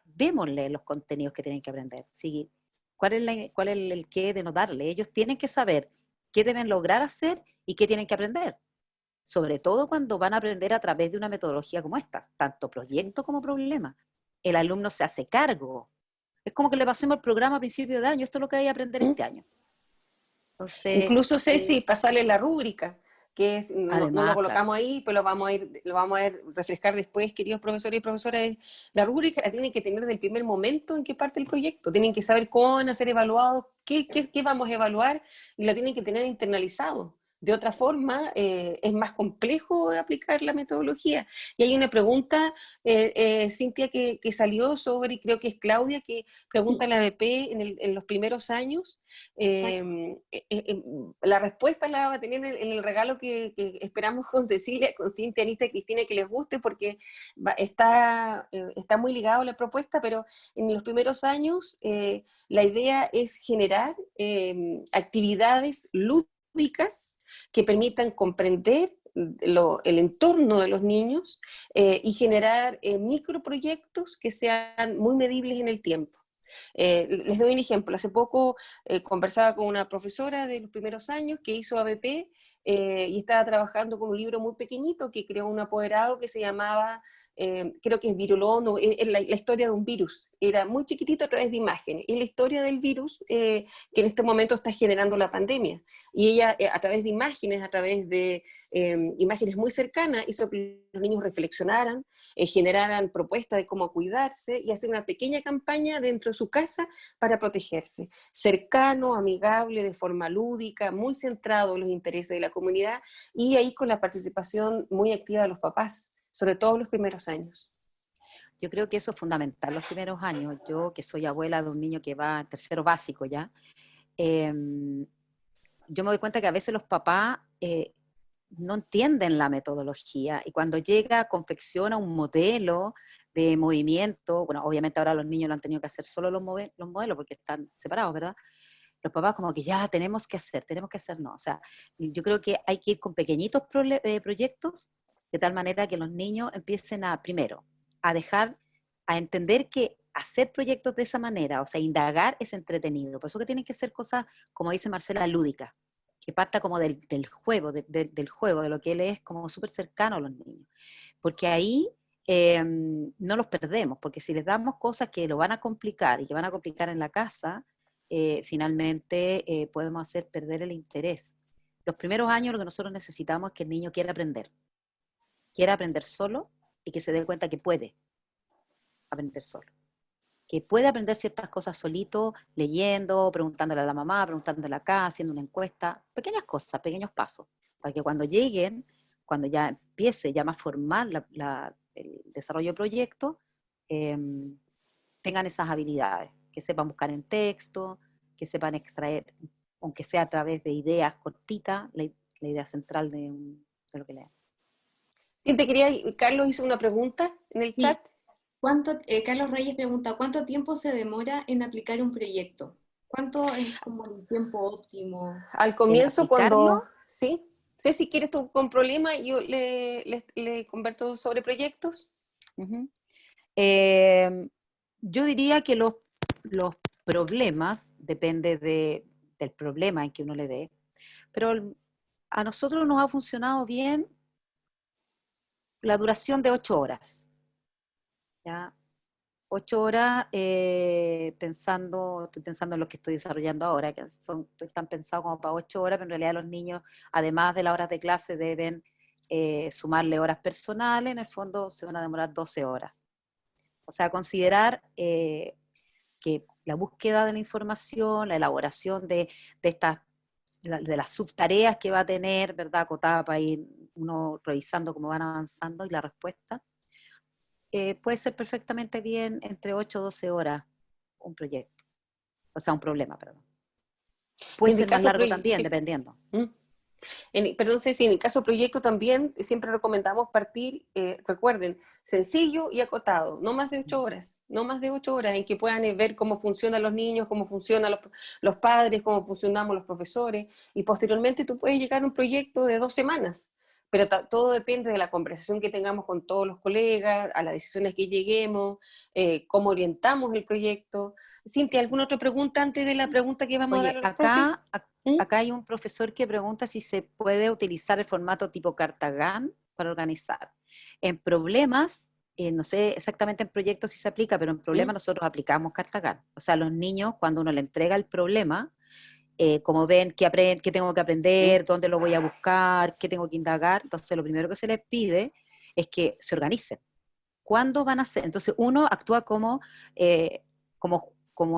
démosle los contenidos que tienen que aprender. ¿Sí? ¿Cuál es el qué de no darle? Ellos tienen que saber qué deben lograr hacer y qué tienen que aprender. Sobre todo cuando van a aprender a través de una metodología como esta, tanto proyecto como problema. El alumno se hace cargo. Es como que le pasemos el programa a principio de año, esto es lo que hay que aprender este año. Entonces, Incluso Ceci, pasarle la rúbrica, que es, no lo además, claro, colocamos ahí, pero lo vamos a ir refrescar después, queridos profesores y profesoras. La rúbrica la tienen que tener del primer momento en que parte el proyecto. Tienen que saber cómo van a ser evaluados, qué vamos a evaluar, y la tienen que tener internalizado. De otra forma, es más complejo aplicar la metodología. Y hay una pregunta, Cintia, que salió sobre, creo que es Claudia, que pregunta a la ADP en los primeros años. La respuesta la va a tener en el regalo que esperamos con Cecilia, con Cintia, Anita y Cristina, que les guste, porque está muy ligado a la propuesta, pero en los primeros años la idea es generar actividades lúdicas que permitan comprender el entorno de los niños y generar microproyectos que sean muy medibles en el tiempo. Les doy un ejemplo. Hace poco conversaba con una profesora de los primeros años que hizo ABP y estaba trabajando con un libro muy pequeñito que creó un apoderado que se llamaba, creo que es Virulón, es la historia de un virus. Era muy chiquitito a través de imágenes. Es la historia del virus que en este momento está generando la pandemia. Y ella, a través de imágenes, a través de imágenes muy cercanas, hizo que los niños reflexionaran, generaran propuestas de cómo cuidarse y hacer una pequeña campaña dentro de su casa para protegerse. Cercano, amigable, de forma lúdica, muy centrado en los intereses de la comunidad y ahí con la participación muy activa de los papás, sobre todo en los primeros años. yo creo que eso es fundamental los primeros años. Yo, que soy abuela de un niño que va en tercero básico ya, eh, yo me doy cuenta que a veces los papás no entienden la metodología y cuando llega, confecciona un modelo de movimiento, bueno, obviamente ahora los niños lo han tenido que hacer solo los modelos porque están separados, ¿verdad? Los papás como que ya tenemos que hacer, no. O sea, yo creo que hay que ir con pequeñitos proyectos de tal manera que los niños empiecen primero, a dejar, a entender que hacer proyectos de esa manera, o sea, indagar es entretenido. Por eso que tienen que ser cosas, como dice Marcela, lúdicas, que parta como del juego, del juego, de lo que él es como súper cercano a los niños. Porque ahí no los perdemos, porque si les damos cosas que lo van a complicar y que van a complicar en la casa, finalmente podemos hacer perder el interés. Los primeros años lo que nosotros necesitamos es que el niño quiera aprender solo y que se dé cuenta que puede aprender solo. Que puede aprender ciertas cosas solito, leyendo, preguntándole a la mamá, preguntándole acá, haciendo una encuesta, pequeñas cosas, pequeños pasos, para que cuando lleguen, cuando ya empiece ya más formal el desarrollo de proyectos, tengan esas habilidades, que sepan buscar en texto, que sepan extraer, aunque sea a través de ideas cortitas, la idea central de lo que lean. Sí, Carlos hizo una pregunta en el chat. Carlos Reyes pregunta, ¿cuánto tiempo se demora en aplicar un proyecto? ¿Cuánto es como el tiempo óptimo? Al comienzo, sí, sé si quieres tú con problemas, yo le converto sobre proyectos. Uh-huh. Yo diría que los problemas, depende del problema en que uno le dé, pero a nosotros nos ha funcionado bien la duración de 8 horas. ¿Ya? 8 horas estoy pensando en lo que estoy desarrollando ahora, que están pensados como para 8 horas, pero en realidad los niños, además de las horas de clase, deben sumarle horas personales, en el fondo se van a demorar 12 horas. O sea, considerar que la búsqueda de la información, la elaboración de las subtareas que va a tener, ¿verdad? Acotada para ir uno revisando cómo van avanzando y la respuesta, puede ser perfectamente bien entre 8 o 12 horas un proyecto. O sea, un problema, perdón. Puede ser más largo también, sí, dependiendo. Perdón, Ceci, en el caso proyecto también siempre recomendamos partir, recuerden, sencillo y acotado, no más de 8 horas, no más de 8 horas, en que puedan ver cómo funcionan los niños, cómo funcionan los padres, cómo funcionamos los profesores, y posteriormente tú puedes llegar a un proyecto de 2 semanas, pero todo depende de la conversación que tengamos con todos los colegas, a las decisiones que lleguemos, cómo orientamos el proyecto. Cintia, ¿alguna otra pregunta antes de la pregunta que vamos a dar Oye, a los profes? ¿Mm? acá hay un profesor que pregunta si se puede utilizar el formato tipo Cartagan para organizar. En problemas, no sé exactamente en proyectos si se aplica, pero en problemas ¿Mm? nosotros aplicamos Cartagan. O sea, los niños, cuando uno le entrega el problema, como ven qué tengo que ¿Mm? aprender, dónde lo voy a buscar, qué tengo que indagar, entonces lo primero que se les pide es que se organicen. ¿Cuándo van a hacer? Entonces uno actúa como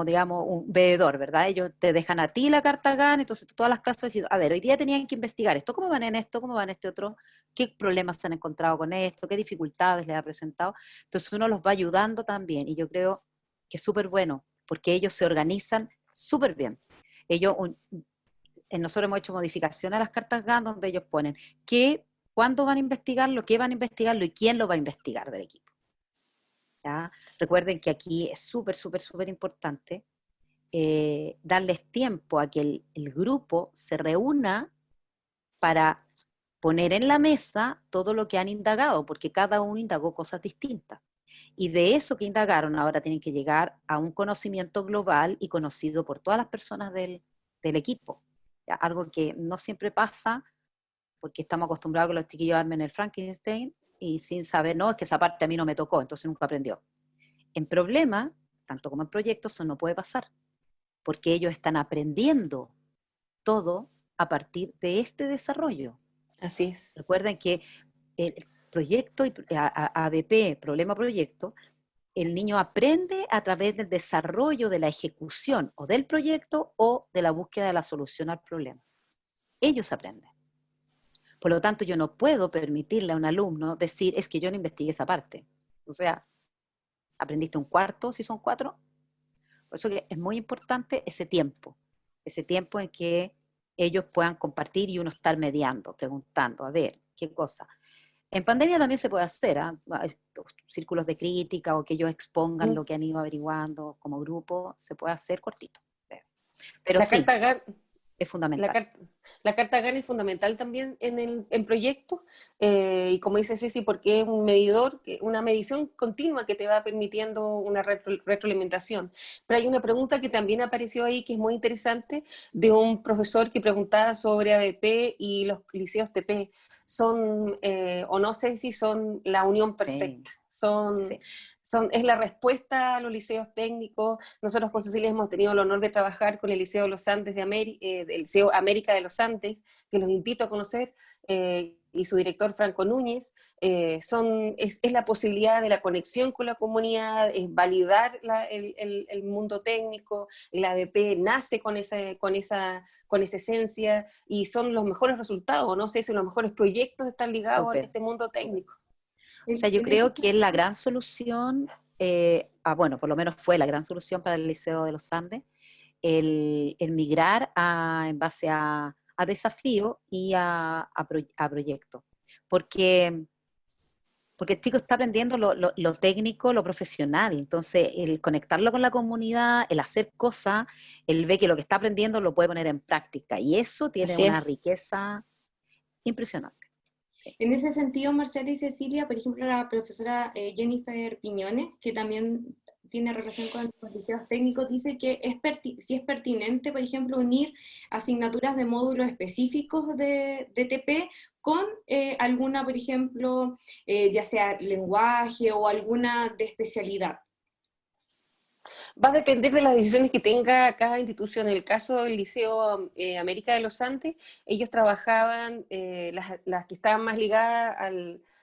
digamos, un veedor, ¿verdad? Ellos te dejan a ti la carta GAN, entonces tú todas las clases decís, a ver, hoy día tenían que investigar esto, ¿cómo van en esto? ¿Cómo van en este otro? ¿Qué problemas se han encontrado con esto? ¿Qué dificultades les ha presentado? Entonces uno los va ayudando también, y yo creo que es súper bueno, porque ellos se organizan súper bien. Ellos, nosotros hemos hecho modificaciones a las cartas GAN donde ellos ponen cuándo van a investigarlo, qué van a investigarlo y quién lo va a investigar del equipo. ¿Ya? Recuerden que aquí es súper, súper, súper importante darles tiempo a que el grupo se reúna para poner en la mesa todo lo que han indagado, porque cada uno indagó cosas distintas. Y de eso que indagaron ahora tienen que llegar a un conocimiento global y conocido por todas las personas del equipo. ¿Ya? Algo que no siempre pasa porque estamos acostumbrados a que los chiquillos armen el Frankenstein y sin saber, no, es que esa parte a mí no me tocó, entonces nunca aprendió. En problemas, tanto como en proyectos, eso no puede pasar, porque ellos están aprendiendo todo a partir de este desarrollo. Así es. Recuerden que el proyecto y ABP, problema proyecto, el niño aprende a través del desarrollo de la ejecución o del proyecto o de la búsqueda de la solución al problema. Ellos aprenden. Por lo tanto, yo no puedo permitirle a un alumno decir, es que yo no investigué esa parte. O sea, aprendiste un cuarto si son 4. Por eso que es muy importante ese tiempo en que ellos puedan compartir y uno estar mediando, preguntando, a ver, qué cosa. En pandemia también se puede hacer, estos círculos de crítica o que ellos expongan ¿Mm? lo que han ido averiguando como grupo, se puede hacer cortito. Pero La sí, carta GAN, es La, fundamental. car- la carta GAN es fundamental también en proyectos, y como dice Ceci, porque es un medidor, una medición continua que te va permitiendo una retroalimentación. Pero hay una pregunta que también apareció ahí que es muy interesante, de un profesor que preguntaba sobre ABP y los liceos TP. Son, o no sé si son la unión Sí, perfecta, sí. es la respuesta a los liceos técnicos. Nosotros con Cecilia hemos tenido el honor de trabajar con el Liceo de los Andes del Liceo América de los Andes, que los invito a conocer, y su director Franco Núñez. Es la posibilidad de la conexión con la comunidad, es validar el mundo técnico. El ABP nace con esa esencia y son los mejores resultados, no sé si los mejores proyectos están ligados a Súper. este mundo técnico. O sea, yo En ese creo que es la gran solución, bueno, por lo menos fue la gran solución para el Liceo de los Andes, el migrar en base a desafío y a proyecto. Porque, porque el chico está aprendiendo lo técnico, lo profesional. Entonces, el conectarlo con la comunidad, el hacer cosas, él ve que lo que está aprendiendo lo puede poner en práctica. Y eso tiene Así una es. riqueza impresionante. Sí. En ese sentido, Marcela y Cecilia, por ejemplo, la profesora Jennifer Piñones, que también tiene relación con los liceos técnicos, dice que si es pertinente, por ejemplo, unir asignaturas de módulos específicos de TP con alguna, por ejemplo, ya sea lenguaje o alguna de especialidad. Va a depender de las decisiones que tenga cada institución. En el caso del Liceo América de los Andes, ellos trabajaban, las que estaban más ligadas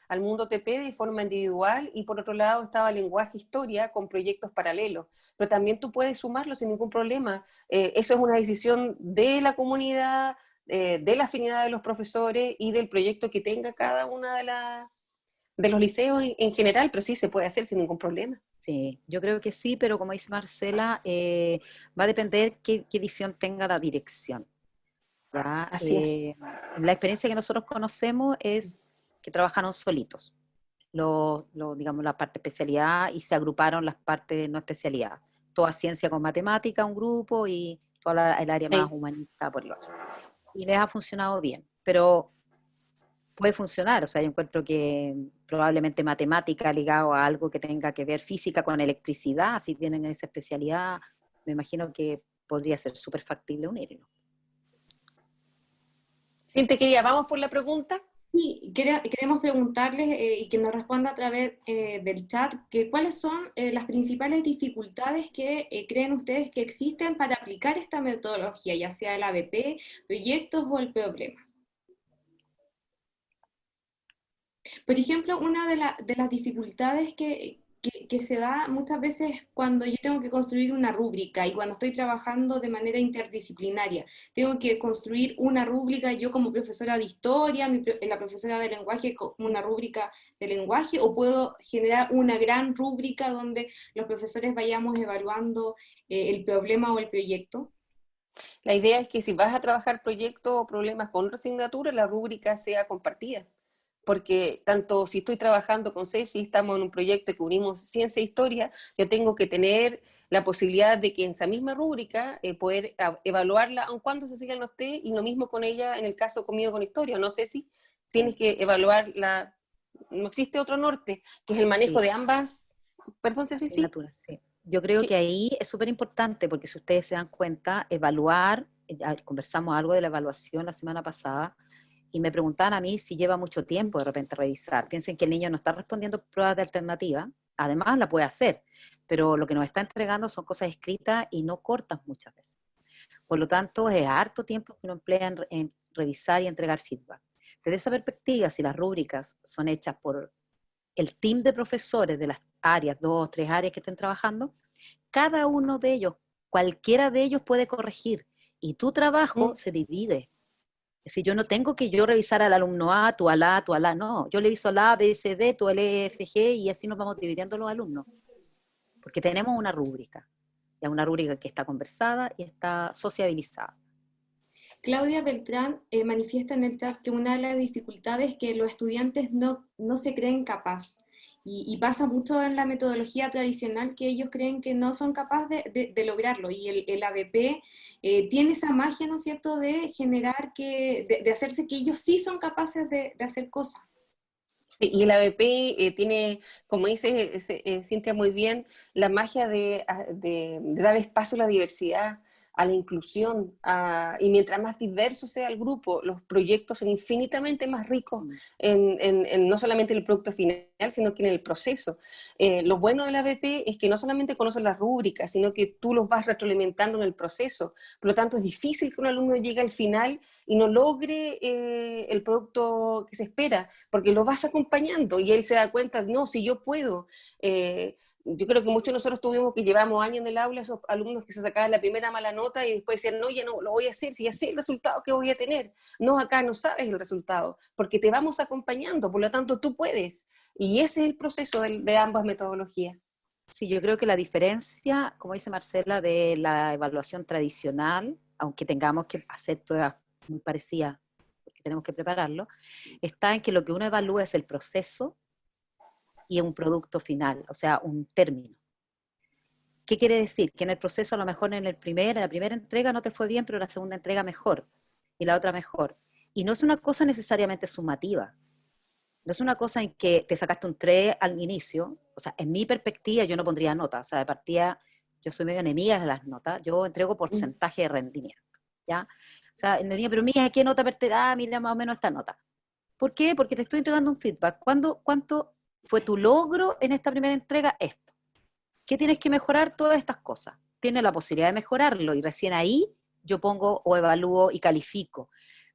al mundo TP de forma individual, y por otro lado estaba lenguaje historia con proyectos paralelos. Pero también tú puedes sumarlo sin ningún problema. Eso es una decisión de la comunidad, de la afinidad de los profesores y del proyecto que tenga cada una de los liceos en general, pero sí se puede hacer sin ningún problema. Sí, yo creo que sí, pero como dice Marcela, va a depender qué visión tenga la dirección. ¿ya? Así es. La experiencia que nosotros conocemos es que trabajaron solitos, digamos, la parte especialidad y se agruparon las partes de no especialidad. Toda ciencia con matemática, un grupo, y toda el área más Sí. humanista por el otro. Y les ha funcionado bien, pero puede funcionar, o sea, yo encuentro que probablemente matemática ligado a algo que tenga que ver física con electricidad, si tienen esa especialidad, me imagino que podría ser súper factible unirlo. Cintia, querida, vamos por la pregunta. Sí, queremos preguntarles y que nos responda a través del chat que cuáles son las principales dificultades que creen ustedes que existen para aplicar esta metodología, ya sea el ABP, proyectos o el problema. Por ejemplo, una de las dificultades que se da muchas veces cuando yo tengo que construir una rúbrica y cuando estoy trabajando de manera interdisciplinaria, tengo que construir una rúbrica yo como profesora de historia, la profesora de lenguaje con una rúbrica de lenguaje, o puedo generar una gran rúbrica donde los profesores vayamos evaluando el problema o el proyecto. La idea es que si vas a trabajar proyectos o problemas con otra asignatura, la rúbrica sea compartida. Porque tanto si estoy trabajando con Ceci, estamos en un proyecto que unimos ciencia e historia, yo tengo que tener la posibilidad de que en esa misma rúbrica poder evaluarla, aun cuando Cecilia no esté, y lo mismo con ella en el caso conmigo con historia, ¿no, Ceci? Tienes que evaluarla, no existe otro norte, que es el manejo Sí, de ambas, perdón, Ceci, sí. asignaturas, sí. Yo creo Sí. que ahí es súper importante porque si ustedes se dan cuenta, evaluar, ya conversamos algo de la evaluación la semana pasada, y me preguntaban a mí si lleva mucho tiempo de repente revisar. Piensen que el niño no está respondiendo pruebas de alternativa, además la puede hacer, pero lo que nos está entregando son cosas escritas y no cortas muchas veces. Por lo tanto, es harto tiempo que uno emplea en revisar y entregar feedback. Desde esa perspectiva, si las rúbricas son hechas por el team de profesores de las áreas, 2 o 3 áreas que estén trabajando, cada uno de ellos, cualquiera de ellos puede corregir, y tu trabajo se divide. Es decir, yo no tengo que yo revisar al alumno A, tú al A, tú al A, no. Yo le reviso al A, B, C, D, tú al E, F, G, y así nos vamos dividiendo los alumnos. Porque tenemos una rúbrica. Ya una rúbrica que está conversada y está sociabilizada. Claudia Beltrán manifiesta en el chat que una de las dificultades es que los estudiantes no se creen capaz. Y pasa mucho en la metodología tradicional que ellos creen que no son capaces de lograrlo. Y el ABP tiene esa magia, ¿no es cierto?, de generar de hacerse que ellos sí son capaces de hacer cosas. Y el ABP tiene, como dice Cintia muy bien, la magia de dar espacio a la diversidad, a la inclusión, y mientras más diverso sea el grupo, los proyectos son infinitamente más ricos no solamente en el producto final, sino que en el proceso. Lo bueno del ABP es que no solamente conocen las rúbricas, sino que tú los vas retroalimentando en el proceso. Por lo tanto, es difícil que un alumno llegue al final y no logre el producto que se espera, porque lo vas acompañando y él se da cuenta, no, si yo puedo. Yo creo que muchos de nosotros tuvimos que llevamos años en el aula esos alumnos que se sacaban la primera mala nota y después decían, no, ya no lo voy a hacer, si ya sé el resultado que voy a tener. No, acá no sabes el resultado, porque te vamos acompañando, por lo tanto tú puedes. Y ese es el proceso de ambas metodologías. Sí, yo creo que la diferencia, como dice Marcela, de la evaluación tradicional, aunque tengamos que hacer pruebas muy parecidas, porque tenemos que prepararlo, está en que lo que uno evalúa es el proceso y un producto final, o sea, un término. ¿Qué quiere decir? Que en el proceso a lo mejor en la primera entrega no te fue bien, pero la segunda entrega mejor, y la otra mejor. Y no es una cosa necesariamente sumativa. No es una cosa en que te sacaste un 3 al inicio, o sea, en mi perspectiva yo no pondría nota, o sea, de partida yo soy medio enemiga de las notas, yo entrego porcentaje de rendimiento, ¿ya? O sea, pero mira, ¿qué nota perderá? Mira más o menos esta nota. ¿Por qué? Porque te estoy entregando un feedback. ¿Cuánto fue tu logro en esta primera entrega? Esto. ¿Qué tienes que mejorar? Todas estas cosas. Tienes la posibilidad de mejorarlo y recién ahí yo pongo o evalúo y califico.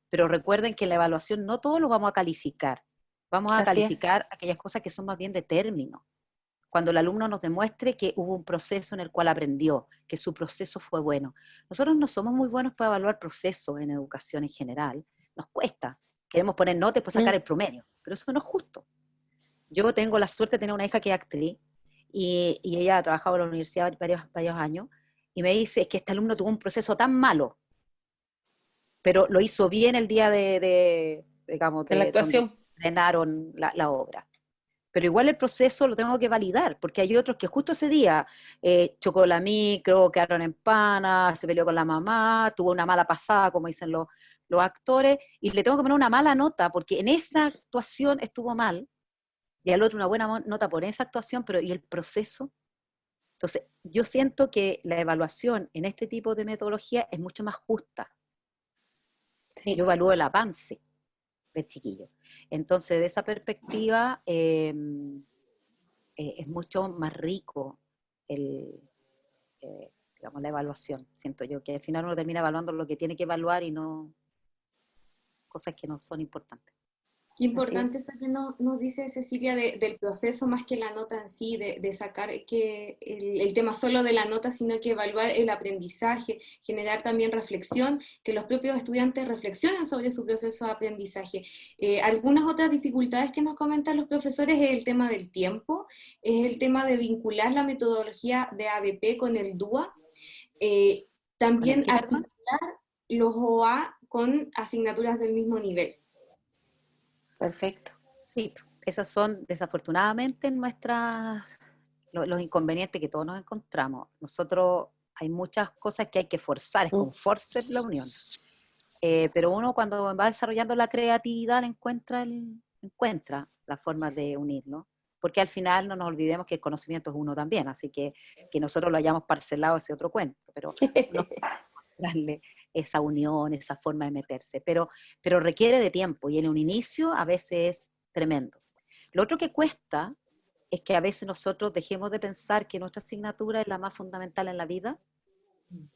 Pero recuerden que en la evaluación no todo lo vamos a calificar. Vamos a Así es. calificar aquellas cosas que son más bien de término. Cuando el alumno nos demuestre que hubo un proceso en el cual aprendió, que su proceso fue bueno. Nosotros no somos muy buenos para evaluar procesos en educación en general. Nos cuesta. Queremos poner notas y después sacar el promedio. Pero eso no es justo. Yo tengo la suerte de tener una hija que es actriz y ella ha trabajado en la universidad varios años y me dice, es que este alumno tuvo un proceso tan malo pero lo hizo bien el día digamos, De la donde actuación. estrenaron la obra. Pero igual el proceso lo tengo que validar, porque hay otros que justo ese día chocó la micro, quedaron en pana, se peleó con la mamá, tuvo una mala pasada, como dicen los actores, y le tengo que poner una mala nota, porque en esa actuación estuvo mal, y al otro una buena nota por esa actuación, pero ¿y el proceso? Entonces, yo siento que la evaluación en este tipo de metodología es mucho más justa. Sí. Yo evalúo el avance del chiquillo. Entonces, de esa perspectiva, es mucho más rico el, digamos, la evaluación. Siento yo que al final uno termina evaluando lo que tiene que evaluar y no cosas que no son importantes. Qué Así es. importante esto que nos dice Cecilia del proceso más que la nota en sí, de sacar que el tema solo de la nota, sino que evaluar el aprendizaje, generar también reflexión, que los propios estudiantes reflexionen sobre su proceso de aprendizaje. Algunas otras dificultades que nos comentan los profesores es el tema del tiempo, es el tema de vincular la metodología de ABP con el DUA, ¿Con el también qué, perdón? articular los OA con asignaturas del mismo nivel. Perfecto. Sí, esas son desafortunadamente los inconvenientes que todos nos encontramos. Nosotros hay muchas cosas que hay que forzar, es como forcer la unión. Pero uno cuando va desarrollando la creatividad encuentra la forma de unirlo, porque al final no nos olvidemos que el conocimiento es uno también, así que nosotros lo hayamos parcelado ese otro cuento, pero uno darle esa unión, esa forma de meterse, pero requiere de tiempo y en un inicio a veces es tremendo. Lo otro que cuesta es que a veces nosotros dejemos de pensar que nuestra asignatura es la más fundamental en la vida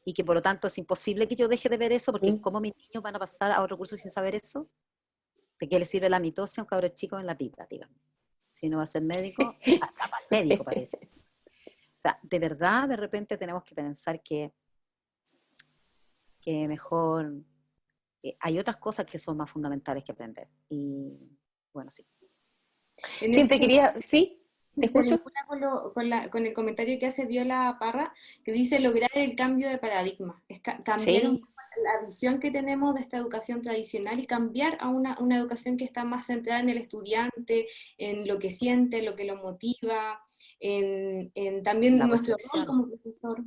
y que por lo tanto es imposible que yo deje de ver eso porque ¿cómo mis niños van a pasar a otro curso sin saber eso? ¿De qué le sirve la mitosis a un cabro chico en la pipa, dígame? Si no va a ser médico, hasta para el médico parece. O sea, de verdad, de repente tenemos que pensar que mejor hay otras cosas que son más fundamentales que aprender. Y bueno, sí. En Sí, este te quería, ¿sí? ¿Te se escucho? vincula con el comentario que hace Viola Parra, que dice lograr el cambio de paradigma, es cambiar un Sí, poco la visión que tenemos de esta educación tradicional y cambiar a una educación que está más centrada en el estudiante, en lo que siente, lo que lo motiva, en también La nuestro rol reflexión. como profesor.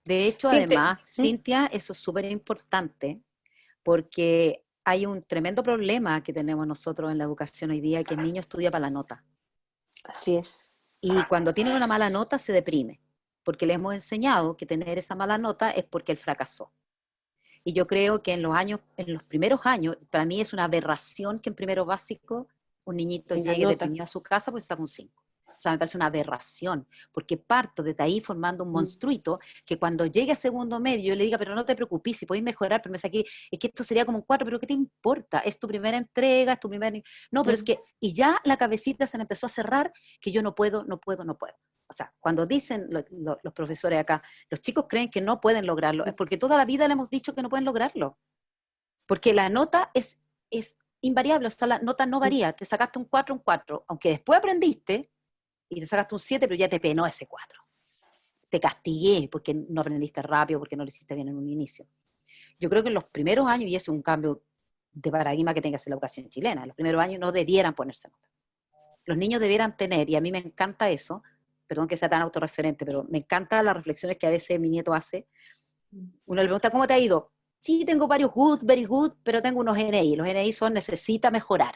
De hecho, sí, además, Cintia, eso es súper importante porque hay un tremendo problema que tenemos nosotros en la educación hoy día, que el niño estudia para la nota. así es. Y cuando tiene una mala nota se deprime, porque le hemos enseñado que tener esa mala nota es porque él fracasó. Y yo creo que en los primeros años, para mí es una aberración que en primero básico un niñito Tenga llegue nota. deprimido a su casa porque saca un 5. O sea, me parece una aberración, porque parto desde ahí formando un monstruito que cuando llegue a segundo medio yo le diga, pero no te preocupes, si podéis mejorar, pero me saqué, es que esto sería como un 4, pero ¿qué te importa? Es tu primera entrega, es tu primera... No, pero es que, y ya la cabecita se le empezó a cerrar, que yo no puedo, no puedo, no puedo. O sea, cuando dicen los profesores acá, los chicos creen que no pueden lograrlo, es porque toda la vida le hemos dicho que no pueden lograrlo. Porque la nota es invariable, o sea, la nota no varía. Te sacaste un 4, aunque después aprendiste y te sacaste un 7, pero ya te penó ese 4. Te castigué porque no aprendiste rápido, porque no lo hiciste bien en un inicio. Yo creo que en los primeros años, y es un cambio de paradigma que tenga que hacer la educación chilena, en los primeros años no debieran ponerse nota. Los niños debieran tener, y a mí me encanta eso, perdón que sea tan autorreferente, pero me encantan las reflexiones que a veces mi nieto hace. Uno le pregunta, ¿cómo te ha ido? Sí, tengo varios good, very good, pero tengo unos NI. Los NI son necesita mejorar.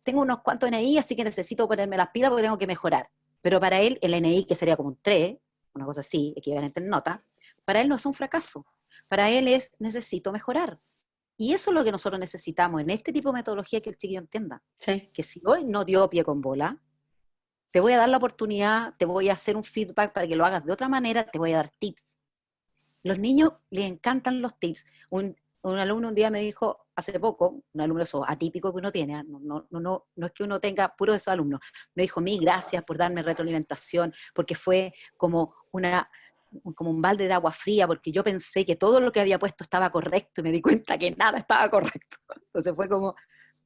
Tengo unos cuantos NI, así que necesito ponerme las pilas porque tengo que mejorar. Pero para él, el NI, que sería como un 3, una cosa así, equivalente en nota, para él no es un fracaso. Para él es necesito mejorar. Y eso es lo que nosotros necesitamos en este tipo de metodología, que el chiquillo entienda. Sí. Que si hoy no dio pie con bola, te voy a dar la oportunidad, te voy a hacer un feedback para que lo hagas de otra manera, te voy a dar tips. Los niños les encantan los tips. Un alumno un día me dijo, hace poco, un alumno eso atípico que uno tiene, no es que uno tenga puro de esos alumnos, me dijo, gracias por darme retroalimentación, porque fue como un balde de agua fría, porque yo pensé que todo lo que había puesto estaba correcto y me di cuenta que nada estaba correcto. Entonces fue como,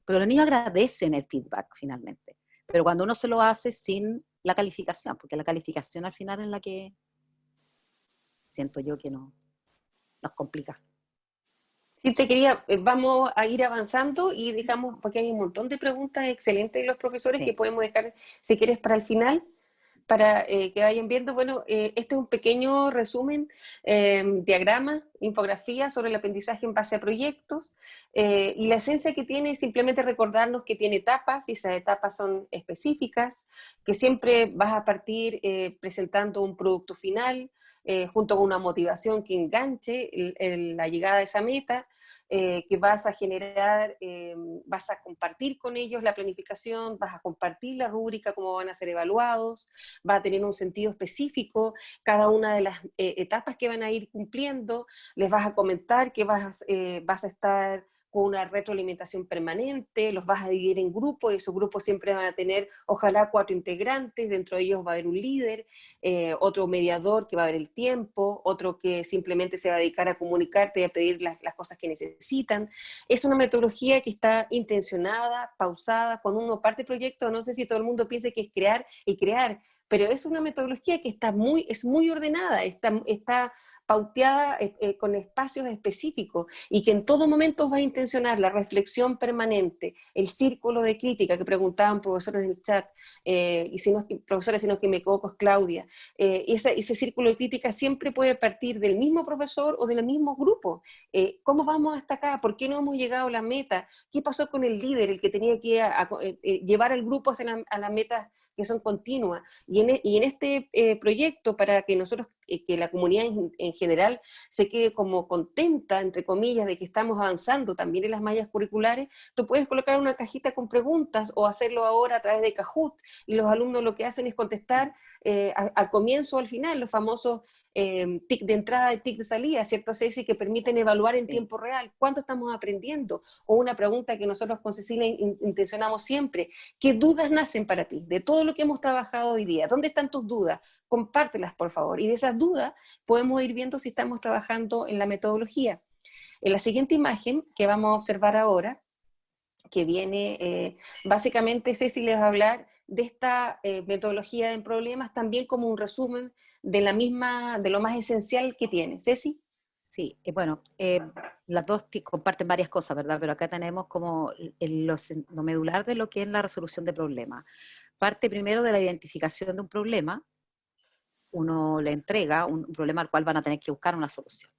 porque los niños agradecen el feedback finalmente, pero cuando uno se lo hace sin la calificación, porque la calificación al final es la que siento yo que nos complica. Sí, vamos a ir avanzando y dejamos, porque hay un montón de preguntas excelentes de los profesores que Sí. podemos dejar, si quieres, para el final, para que vayan viendo. Bueno, este es un pequeño resumen, diagrama, infografía sobre el aprendizaje en base a proyectos, y la esencia que tiene es simplemente recordarnos que tiene etapas, y esas etapas son específicas, que siempre vas a partir presentando un producto final, junto con una motivación que enganche la llegada a esa meta, que vas a generar, vas a compartir con ellos la planificación, vas a compartir la rúbrica, cómo van a ser evaluados, va a tener un sentido específico cada una de las etapas que van a ir cumpliendo, les vas a comentar que vas a estar con una retroalimentación permanente, los vas a dividir en grupos, y esos grupos siempre van a tener, ojalá, 4 integrantes, dentro de ellos va a haber un líder, otro mediador que va a ver el tiempo, otro que simplemente se va a dedicar a comunicarte y a pedir las cosas que necesitan. Es una metodología que está intencionada, pausada. Cuando uno parte proyecto, no sé si todo el mundo piensa que es crear y crear, pero es una metodología que es muy ordenada, está pauteada con espacios específicos, y que en todo momento va a intencionar la reflexión permanente, el círculo de crítica que preguntaban profesores en el chat, y si no es que, profesora, si no es que me equivoco, es Claudia. Ese círculo de crítica siempre puede partir del mismo profesor o del mismo grupo. ¿Cómo vamos hasta acá? ¿Por qué no hemos llegado a la meta? ¿Qué pasó con el líder, el que tenía que llevar al grupo a la meta que son continuas? Y en este proyecto, para que nosotros, que la comunidad en general se quede como contenta, entre comillas, de que estamos avanzando también en las mallas curriculares, tú puedes colocar una cajita con preguntas o hacerlo ahora a través de Kahoot, y los alumnos lo que hacen es contestar al comienzo o al final, los famosos TIC de entrada y TIC de salida, ¿cierto, Ceci? Que permiten evaluar en tiempo real cuánto estamos aprendiendo. O una pregunta que nosotros con Cecilia intencionamos siempre: ¿qué dudas nacen para ti de todo lo que hemos trabajado hoy día? ¿Dónde están tus dudas? Compártelas, por favor. Y de esas dudas podemos ir viendo si estamos trabajando en la metodología. En la siguiente imagen que vamos a observar ahora, que viene, básicamente Ceci les va a hablar de esta metodología en problemas también como un resumen de lo más esencial que tiene. Ceci. Sí, bueno, las dos comparten varias cosas, ¿verdad? Pero acá tenemos como lo medular de lo que es la resolución de problemas. Parte primero de la identificación de un problema. Uno le entrega un problema al cual van a tener que buscar una solución.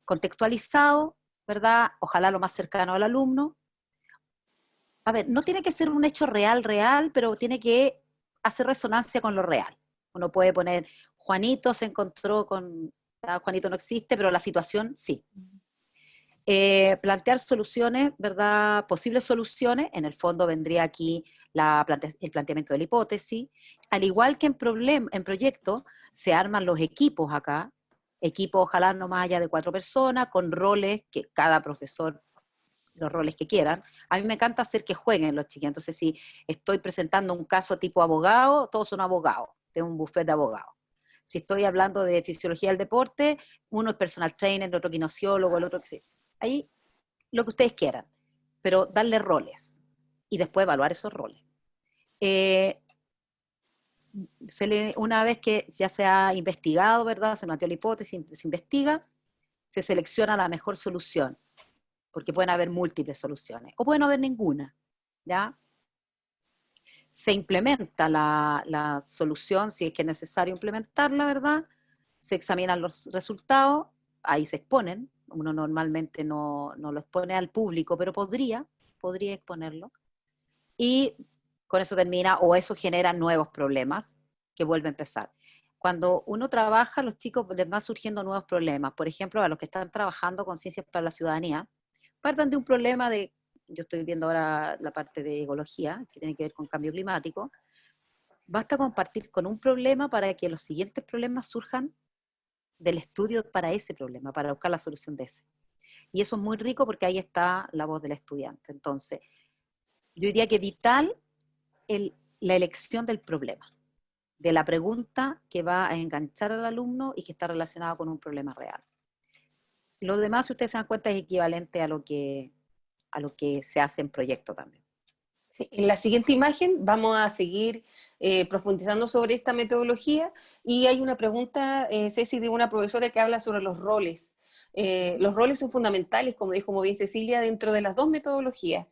Contextualizado, ¿verdad? Ojalá lo más cercano al alumno. A ver, no tiene que ser un hecho real, pero tiene que hacer resonancia con lo real. Uno puede poner, Juanito se encontró con... Juanito no existe, pero la situación sí. Plantear soluciones, ¿verdad? Posibles soluciones, en el fondo vendría aquí el planteamiento de la hipótesis. Al igual que en proyectos, se arman los equipos acá, equipos ojalá no más allá de 4 personas, con roles que cada profesor, los roles que quieran. A mí me encanta hacer que jueguen los chiquillos. Entonces, si estoy presentando un caso tipo abogado, todos son abogados, tengo un buffet de abogados. Si estoy hablando de fisiología del deporte, uno es personal trainer, el otro kinesiólogo, el otro que sí. Ahí lo que ustedes quieran, pero darle roles y después evaluar esos roles. Una vez que ya se ha investigado, ¿verdad? Se planteó la hipótesis, se investiga, se selecciona la mejor solución, porque pueden haber múltiples soluciones, o puede no haber ninguna, ¿ya? Se implementa la solución, si es que es necesario implementarla, ¿verdad? Se examinan los resultados, ahí se exponen, uno normalmente no lo expone al público, pero podría exponerlo, y con eso termina, o eso genera nuevos problemas que vuelve a empezar. Cuando uno trabaja, a los chicos les van surgiendo nuevos problemas. Por ejemplo, a los que están trabajando con Ciencias para la Ciudadanía, partan de un problema yo estoy viendo ahora la parte de ecología, que tiene que ver con cambio climático. Basta con partir con un problema para que los siguientes problemas surjan del estudio para ese problema, para buscar la solución de ese. Y eso es muy rico porque ahí está la voz del estudiante. Entonces, yo diría que vital la elección del problema, de la pregunta que va a enganchar al alumno y que está relacionada con un problema real. Lo demás, si ustedes se dan cuenta, es equivalente a lo que se hace en proyecto también. Sí, en la siguiente imagen vamos a seguir profundizando sobre esta metodología, y hay una pregunta, Ceci, de una profesora que habla sobre los roles. Los roles son fundamentales, como dijo muy bien Cecilia, dentro de las dos metodologías.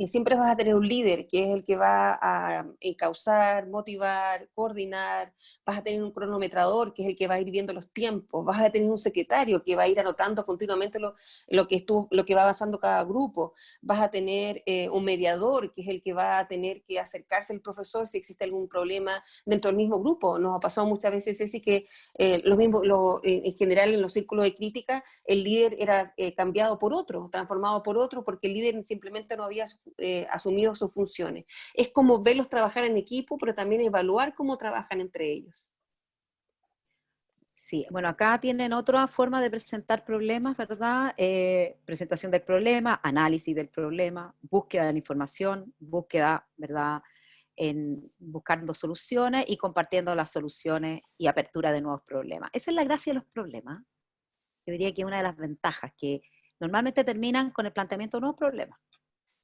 Siempre vas a tener un líder, que es el que va a encauzar, motivar, coordinar, vas a tener un cronometrador, que es el que va a ir viendo los tiempos, vas a tener un secretario que va a ir anotando continuamente lo que va avanzando cada grupo, vas a tener un mediador, que es el que va a tener que acercarse al profesor si existe algún problema dentro del mismo grupo. Nos ha pasado muchas veces, Ceci, que en general en los círculos de crítica, el líder era cambiado por otro, transformado por otro, porque el líder simplemente no había asumido sus funciones. Es como verlos trabajar en equipo, pero también evaluar cómo trabajan entre ellos. Sí, bueno, acá tienen otra forma de presentar problemas, ¿verdad? Presentación del problema, análisis del problema, búsqueda de la información, búsqueda, ¿verdad? En buscando soluciones y compartiendo las soluciones y apertura de nuevos problemas. Esa es la gracia de los problemas. Yo diría que es una de las ventajas, que normalmente terminan con el planteamiento de nuevos problemas.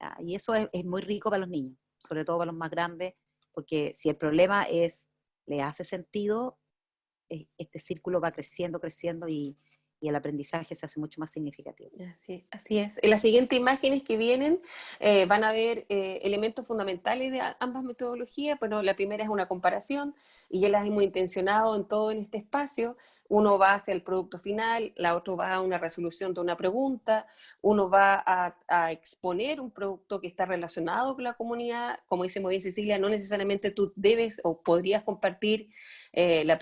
¿Ya? Y eso es muy rico para los niños, sobre todo para los más grandes, porque si el problema le hace sentido, este círculo va creciendo, creciendo y el aprendizaje se hace mucho más significativo. Así es. En las siguientes imágenes que vienen van a ver elementos fundamentales de ambas metodologías, pero la primera es una comparación y ya las hemos intencionado en todo en este espacio. Uno va hacia el producto final, la otra va a una resolución de una pregunta, uno va a exponer un producto que está relacionado con la comunidad. Como dice muy bien Cecilia, no necesariamente tú debes o podrías compartir la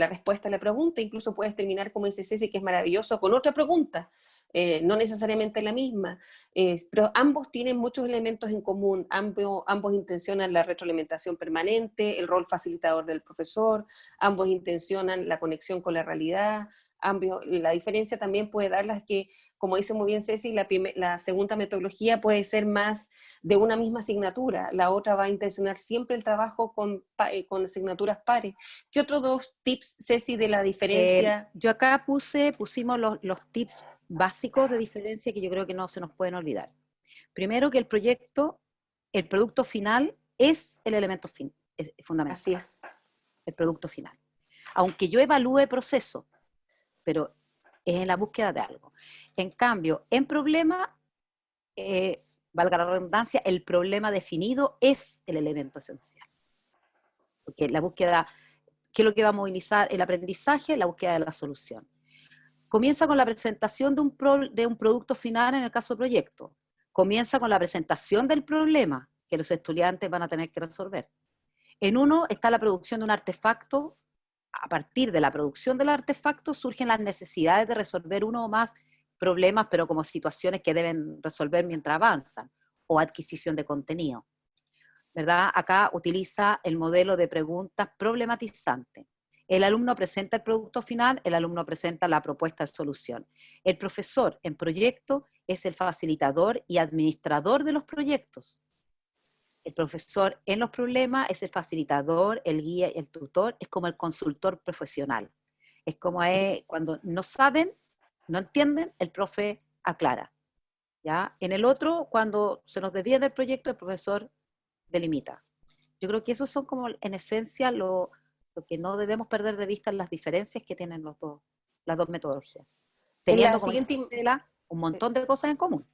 respuesta a la pregunta, incluso puedes terminar, como dice Ceci, que es maravilloso, con otra pregunta, no necesariamente la misma, pero ambos tienen muchos elementos en común, ambos intencionan la retroalimentación permanente, el rol facilitador del profesor, ambos intencionan la conexión con la realidad, la diferencia también puede darlas que, como dice muy bien Ceci, la segunda metodología puede ser más de una misma asignatura, la otra va a intencionar siempre el trabajo con asignaturas pares. ¿Qué otros dos tips, Ceci, de la diferencia? Yo acá pusimos los tips básicos de diferencia que yo creo que no se nos pueden olvidar. Primero, que el producto final es el elemento fundamental. Así es. El producto final. Aunque yo evalúe proceso, pero es en la búsqueda de algo. En cambio, en problema, valga la redundancia, el problema definido es el elemento esencial. Porque la búsqueda, ¿qué es lo que va a movilizar el aprendizaje? La búsqueda de la solución. Comienza con la presentación de un producto final en el caso de proyecto. Comienza con la presentación del problema que los estudiantes van a tener que resolver. En uno está la producción de un artefacto. A partir de la producción del artefacto surgen las necesidades de resolver uno o más problemas, pero como situaciones que deben resolver mientras avanzan, o adquisición de contenido. ¿Verdad? Acá utiliza el modelo de preguntas problematizantes. El alumno presenta el producto final, el alumno presenta la propuesta de solución. El profesor en proyecto es el facilitador y administrador de los proyectos. El profesor en los problemas es el facilitador, el guía, el tutor, es como el consultor profesional. Es como cuando no saben, no entienden, el profe aclara. ¿Ya? En el otro, cuando se nos desvía del proyecto, el profesor delimita. Yo creo que esos son como en esencia lo que no debemos perder de vista en las diferencias que tienen las dos metodologías. Teniendo, como dice Marcela, un montón de cosas en común.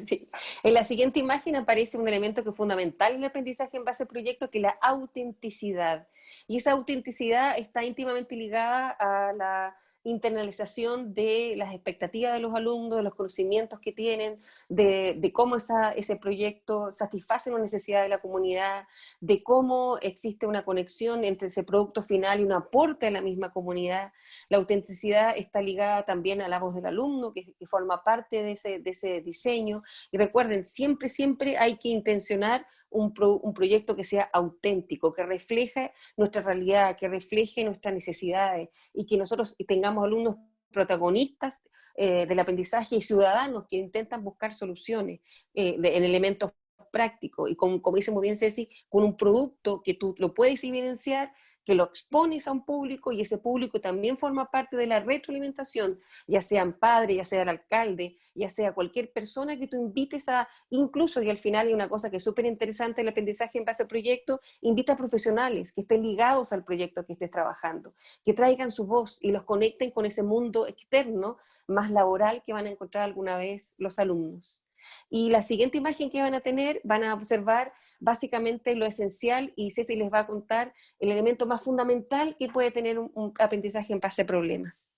Sí. En la siguiente imagen aparece un elemento que es fundamental en el aprendizaje en base al proyecto, que es la autenticidad. Y esa autenticidad está íntimamente ligada a la internalización de las expectativas de los alumnos, de los conocimientos que tienen, de cómo ese proyecto satisface una necesidad de la comunidad, de cómo existe una conexión entre ese producto final y un aporte a la misma comunidad. La autenticidad está ligada también a la voz del alumno, que forma parte de ese diseño. Y recuerden, siempre, siempre hay que intencionar un proyecto que sea auténtico, que refleje nuestra realidad, que refleje nuestras necesidades y que nosotros tengamos alumnos protagonistas del aprendizaje y ciudadanos que intentan buscar soluciones en elementos prácticos y como dice muy bien Ceci, con un producto que tú lo puedes evidenciar, que lo expones a un público y ese público también forma parte de la retroalimentación, ya sean padres, ya sea el alcalde, ya sea cualquier persona que tú invites a, incluso, y al final hay una cosa que es súper interesante, el aprendizaje en base al proyecto, invita a profesionales que estén ligados al proyecto que estés trabajando, que traigan su voz y los conecten con ese mundo externo, más laboral, que van a encontrar alguna vez los alumnos. Y la siguiente imagen que van a tener, van a observar básicamente lo esencial, y Ceci les va a contar el elemento más fundamental que puede tener un aprendizaje en base a problemas.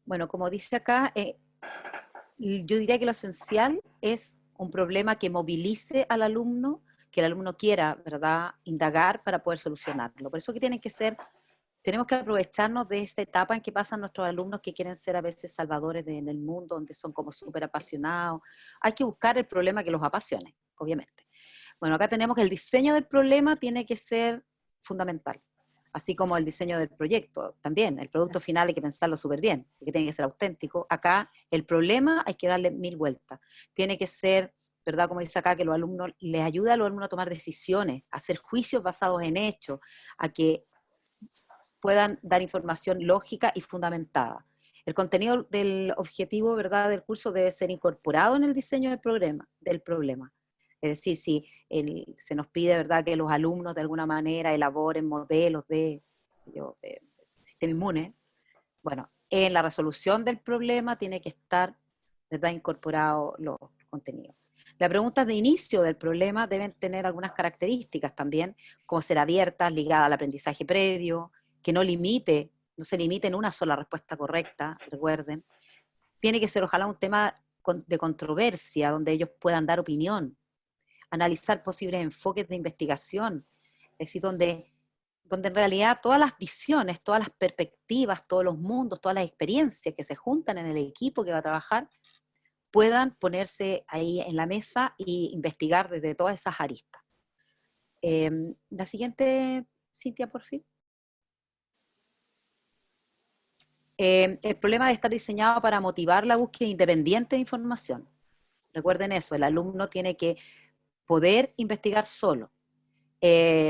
Bueno, como dice acá, yo diría que lo esencial es un problema que movilice al alumno, que el alumno quiera, ¿verdad?, indagar para poder solucionarlo. Por eso que tenemos que aprovecharnos de esta etapa en que pasan nuestros alumnos que quieren ser a veces salvadores en el mundo, donde son como súper apasionados. Hay que buscar el problema que los apasione, obviamente. Bueno, acá tenemos que el diseño del problema tiene que ser fundamental, así como el diseño del proyecto también. El producto final hay que pensarlo súper bien, que tiene que ser auténtico. Acá el problema hay que darle 1000 vueltas. Tiene que ser, ¿verdad? Como dice acá, que los alumnos, les ayuda a los alumnos a tomar decisiones, a hacer juicios basados en hechos, a que puedan dar información lógica y fundamentada. El contenido del objetivo, ¿verdad?, del curso debe ser incorporado en el diseño del problema. Es decir, si se nos pide, ¿verdad?, que los alumnos de alguna manera elaboren modelos de sistema inmune, bueno, en la resolución del problema tiene que estar, ¿verdad?, incorporado los contenidos. Las preguntas de inicio del problema deben tener algunas características también, como ser abiertas, ligadas al aprendizaje previo, que no se limite en una sola respuesta correcta, recuerden. Tiene que ser ojalá un tema de controversia, donde ellos puedan dar opinión, analizar posibles enfoques de investigación, es decir, donde en realidad todas las visiones, todas las perspectivas, todos los mundos, todas las experiencias que se juntan en el equipo que va a trabajar, puedan ponerse ahí en la mesa e investigar desde todas esas aristas. La siguiente, Cintia, por fin. El problema debe estar diseñado para motivar la búsqueda independiente de información. Recuerden eso, el alumno tiene que poder investigar solo,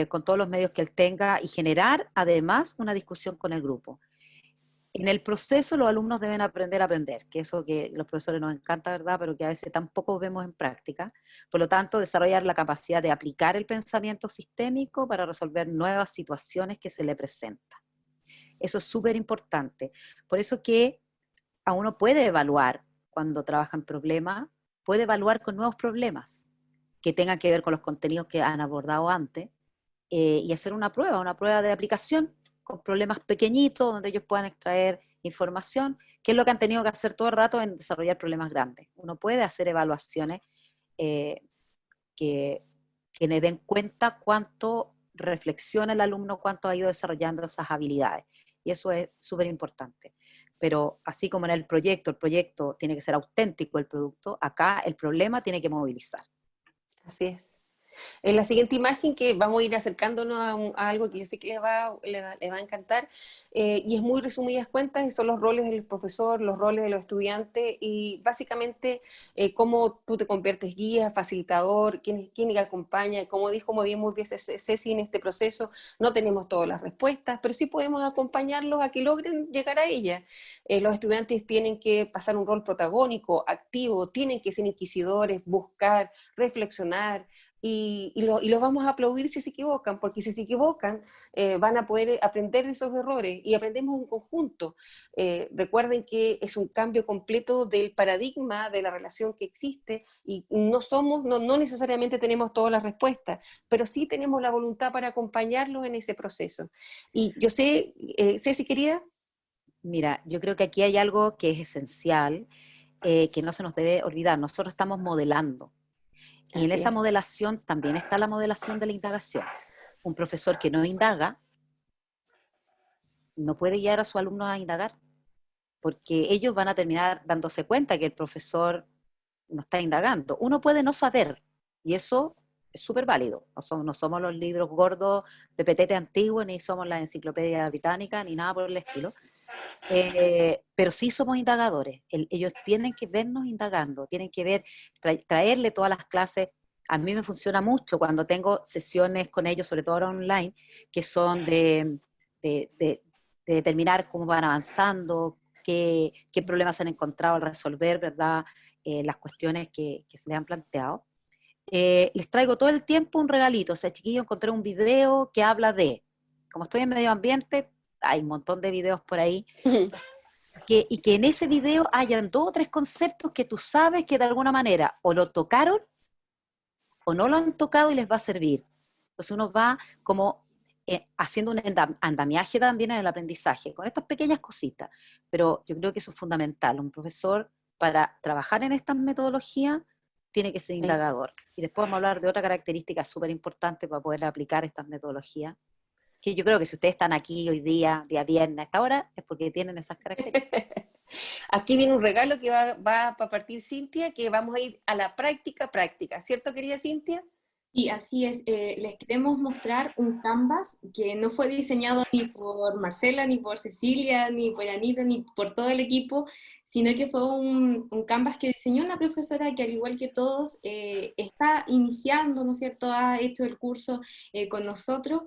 con todos los medios que él tenga y generar además una discusión con el grupo. En el proceso los alumnos deben aprender a aprender, que eso que los profesores nos encanta, ¿verdad?, pero que a veces tampoco vemos en práctica. Por lo tanto, desarrollar la capacidad de aplicar el pensamiento sistémico para resolver nuevas situaciones que se le presentan. Eso es súper importante. Por eso que a uno puede evaluar cuando trabaja en problemas, puede evaluar con nuevos problemas que tengan que ver con los contenidos que han abordado antes, y hacer una prueba de aplicación con problemas pequeñitos donde ellos puedan extraer información, que es lo que han tenido que hacer todo el rato en desarrollar problemas grandes. Uno puede hacer evaluaciones que le den cuenta cuánto reflexiona el alumno, cuánto ha ido desarrollando esas habilidades. Y eso es súper importante. Pero así como en el proyecto tiene que ser auténtico el producto, acá el problema tiene que movilizar. Así es. En la siguiente imagen, que vamos a ir acercándonos a algo que yo sé que les va a encantar, y es muy resumidas cuentas, son los roles del profesor, los roles de los estudiantes, y básicamente cómo tú te conviertes guía, facilitador, quién acompaña. Como dijo muy bien Ceci, en este proceso no tenemos todas las respuestas, pero sí podemos acompañarlos a que logren llegar a ellas. Los estudiantes tienen que pasar un rol protagónico, activo, tienen que ser inquisidores, buscar, reflexionar, y los vamos a aplaudir si se equivocan, porque si se equivocan van a poder aprender de esos errores, y aprendemos en conjunto. Recuerden que es un cambio completo del paradigma de la relación que existe, y no necesariamente tenemos todas las respuestas, pero sí tenemos la voluntad para acompañarlos en ese proceso. Y yo sé, Ceci, querida. Mira, yo creo que aquí hay algo que es esencial, que no se nos debe olvidar. Nosotros estamos modelando. Y en esa modelación también está la modelación de la indagación. Un profesor que no indaga no puede guiar a sus alumnos a indagar, porque ellos van a terminar dándose cuenta que el profesor no está indagando. Uno puede no saber, y eso es súper válido. No somos los libros gordos de petete antiguo, ni somos la enciclopedia británica, ni nada por el estilo. Pero sí somos indagadores. Ellos tienen que vernos indagando, tienen que traerle todas las clases a mí me funciona mucho cuando tengo sesiones con ellos, sobre todo ahora online, que son de, de- de determinar cómo van avanzando, qué problemas han encontrado al resolver, ¿verdad? Las cuestiones que se les han planteado. Les traigo todo el tiempo un regalito. O sea, chiquillo, encontré un video que habla de, como estoy en medio ambiente, hay un montón de videos por ahí, y que en ese video hayan 2 o 3 conceptos que tú sabes que de alguna manera o lo tocaron o no lo han tocado y les va a servir. Entonces uno va como haciendo un andamiaje también en el aprendizaje, con estas pequeñas cositas, pero yo creo que eso es fundamental. Un profesor para trabajar en estas metodologías tiene que ser indagador. Y después vamos a hablar de otra característica súper importante para poder aplicar estas metodologías, que yo creo que si ustedes están aquí hoy día viernes, a esta hora, es porque tienen esas características. Aquí viene un regalo que va a partir Cintia, que vamos a ir a la práctica, ¿cierto, querida Cintia? Y así es, les queremos mostrar un canvas que no fue diseñado ni por Marcela, ni por Cecilia, ni por Anita, ni por todo el equipo, sino que fue un canvas que diseñó una profesora que al igual que todos está iniciando, ¿no es cierto?, ha hecho el curso con nosotros,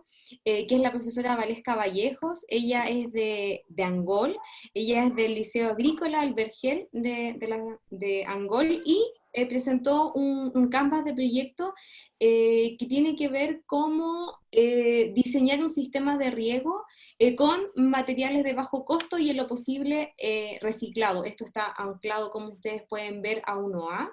que es la profesora Valesca Vallejos. Ella es de Angol, ella es del Liceo Agrícola Albergel de Angol, y presentó un canvas de proyecto que tiene que ver cómo diseñar un sistema de riego con materiales de bajo costo y en lo posible reciclado. Esto está anclado, como ustedes pueden ver, a 1A.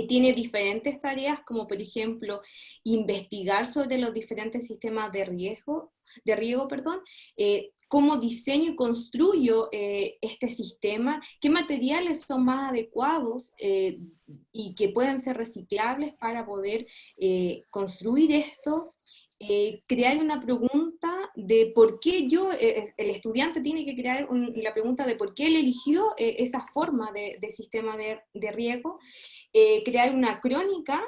Tiene diferentes tareas, como por ejemplo, investigar sobre los diferentes sistemas de riego, perdón, cómo diseño y construyo este sistema, qué materiales son más adecuados y que puedan ser reciclables para poder construir esto, crear una pregunta de por qué el estudiante tiene que crear la pregunta de por qué él eligió esa forma de sistema de riego, crear una crónica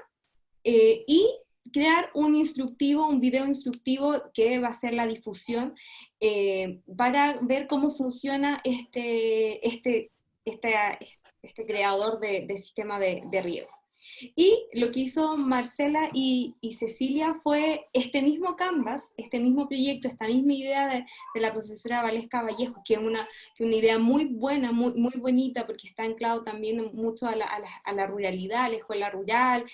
y crear un video instructivo que va a ser la difusión para ver cómo funciona este creador de sistema de riego. Y lo que hizo Marcela y Cecilia fue este mismo canvas, este mismo proyecto, esta misma idea de la profesora Valesca Vallejo, que es una idea muy buena, muy bonita, porque está anclado también mucho a la ruralidad, a la escuela rural,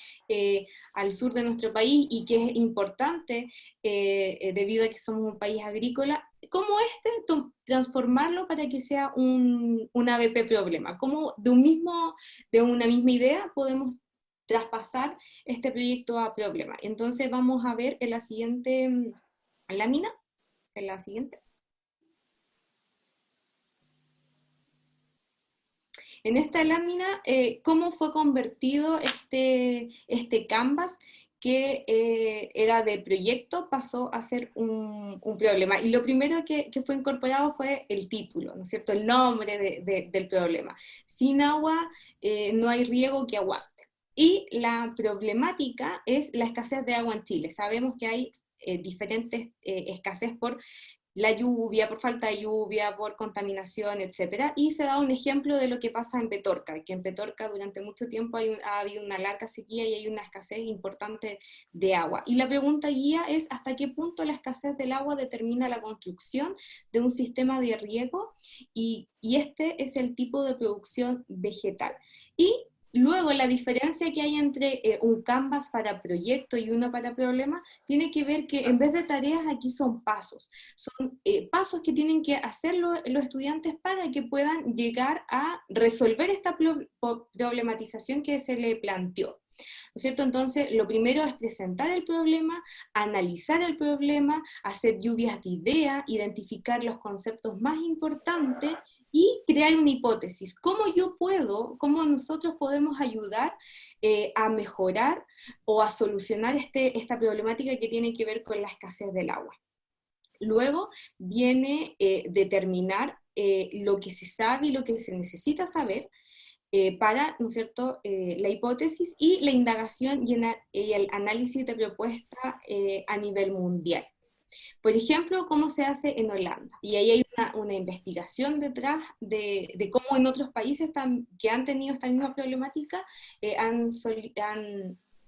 al sur de nuestro país, y que es importante debido a que somos un país agrícola, como transformarlo para que sea un ABP problema, como de una misma idea podemos traspasar este proyecto a problema. Entonces vamos a ver en la siguiente lámina, en la siguiente. En esta lámina, cómo fue convertido este canvas que era de proyecto, pasó a ser un problema. Y lo primero que fue incorporado fue el título, ¿no es cierto?, el nombre del problema. Sin agua no hay riego que aguante. Y la problemática es la escasez de agua en Chile. Sabemos que hay diferentes escasez por la lluvia, por falta de lluvia, por contaminación, etcétera. Y se da un ejemplo de lo que pasa en Petorca, que en Petorca durante mucho tiempo ha habido una larga sequía y hay una escasez importante de agua. Y la pregunta guía es hasta qué punto la escasez del agua determina la construcción de un sistema de riego, y este es el tipo de producción vegetal. Y luego, la diferencia que hay entre un canvas para proyecto y uno para problema tiene que ver que en vez de tareas aquí son pasos. Son pasos que tienen que hacer los estudiantes para que puedan llegar a resolver esta problematización que se le planteó. ¿No es cierto? Entonces, lo primero es presentar el problema, analizar el problema, hacer lluvias de ideas, identificar los conceptos más importantes y crear una hipótesis. ¿Cómo nosotros podemos ayudar a mejorar o a solucionar esta problemática que tiene que ver con la escasez del agua? Luego viene determinar lo que se sabe y lo que se necesita saber para, ¿no es cierto?, la hipótesis y la indagación y el análisis de propuesta a nivel mundial. Por ejemplo, cómo se hace en Holanda. Y ahí hay una investigación detrás de cómo en otros países que han tenido esta misma problemática han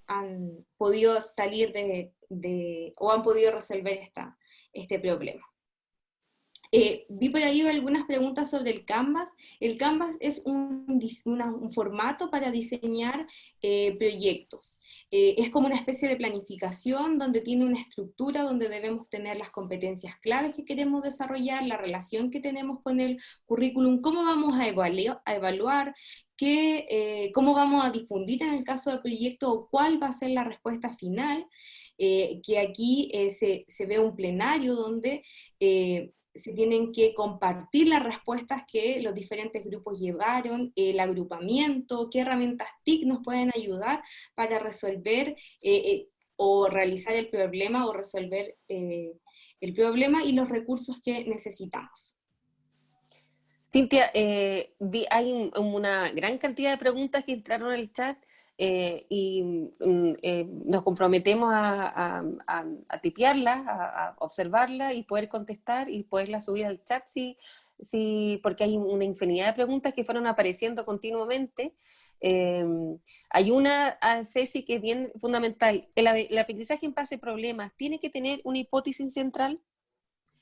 han podido salir o han podido resolver este problema. Vi por ahí algunas preguntas sobre el Canvas. El Canvas es un formato para diseñar proyectos. Es como una especie de planificación donde tiene una estructura, donde debemos tener las competencias claves que queremos desarrollar, la relación que tenemos con el currículum, cómo vamos a evaluar, cómo vamos a difundir en el caso del proyecto, o cuál va a ser la respuesta final, que aquí se ve un plenario donde se tienen que compartir las respuestas que los diferentes grupos llevaron, el agrupamiento, qué herramientas TIC nos pueden ayudar para resolver o realizar el problema o resolver el problema, y los recursos que necesitamos. Cintia, hay una gran cantidad de preguntas que entraron en el chat y nos comprometemos a tipearlas, a observarlas y poder contestar y poderlas subir al chat, porque hay una infinidad de preguntas que fueron apareciendo continuamente. Hay una, Ceci, que es bien fundamental. El aprendizaje en base a problemas tiene que tener una hipótesis central.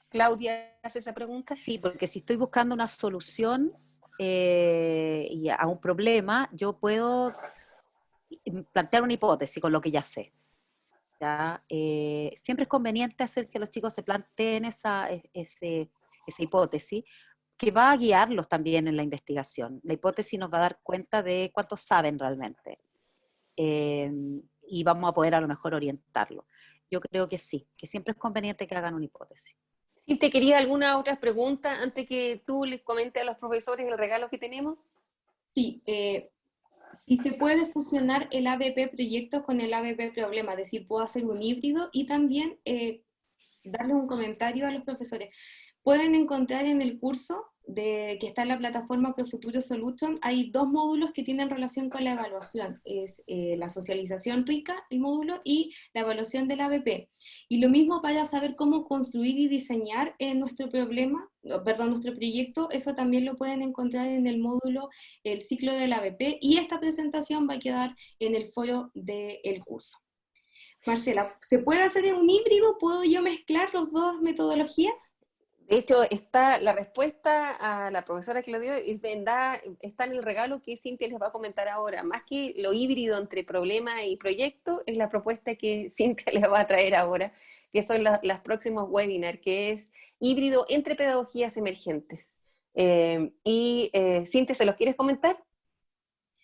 Claudia hace esa pregunta. Sí, porque si estoy buscando una solución y a un problema, yo puedo plantear una hipótesis con lo que ya sé. ¿Ya? Siempre es conveniente hacer que los chicos se planteen esa hipótesis, que va a guiarlos también en la investigación. La hipótesis nos va a dar cuenta de cuánto saben realmente, y vamos a poder a lo mejor orientarlo. Yo creo que sí, que siempre es conveniente que hagan una hipótesis. ¿Y te quería alguna otra pregunta antes que tú les comentes a los profesores el regalo que tenemos? Sí, si se puede fusionar el ABP proyecto con el ABP problema, es decir, puedo hacer un híbrido, y también darle un comentario a los profesores. Pueden encontrar en el curso que está en la plataforma ProFuturo Solution, hay 2 módulos que tienen relación con la evaluación. Es la socialización rica, el módulo, y la evaluación del ABP. Y lo mismo para saber cómo construir y diseñar nuestro proyecto, eso también lo pueden encontrar en el módulo El ciclo del ABP, y esta presentación va a quedar en el foro del curso. Marcela, ¿se puede hacer un híbrido? ¿Puedo yo mezclar las 2 metodologías? De hecho, está la respuesta a la profesora Claudia, está en el regalo que Cintia les va a comentar ahora. Más que lo híbrido entre problema y proyecto, es la propuesta que Cintia les va a traer ahora, que son los próximos webinars, que es híbrido entre pedagogías emergentes. Cintia, ¿se los quieres comentar?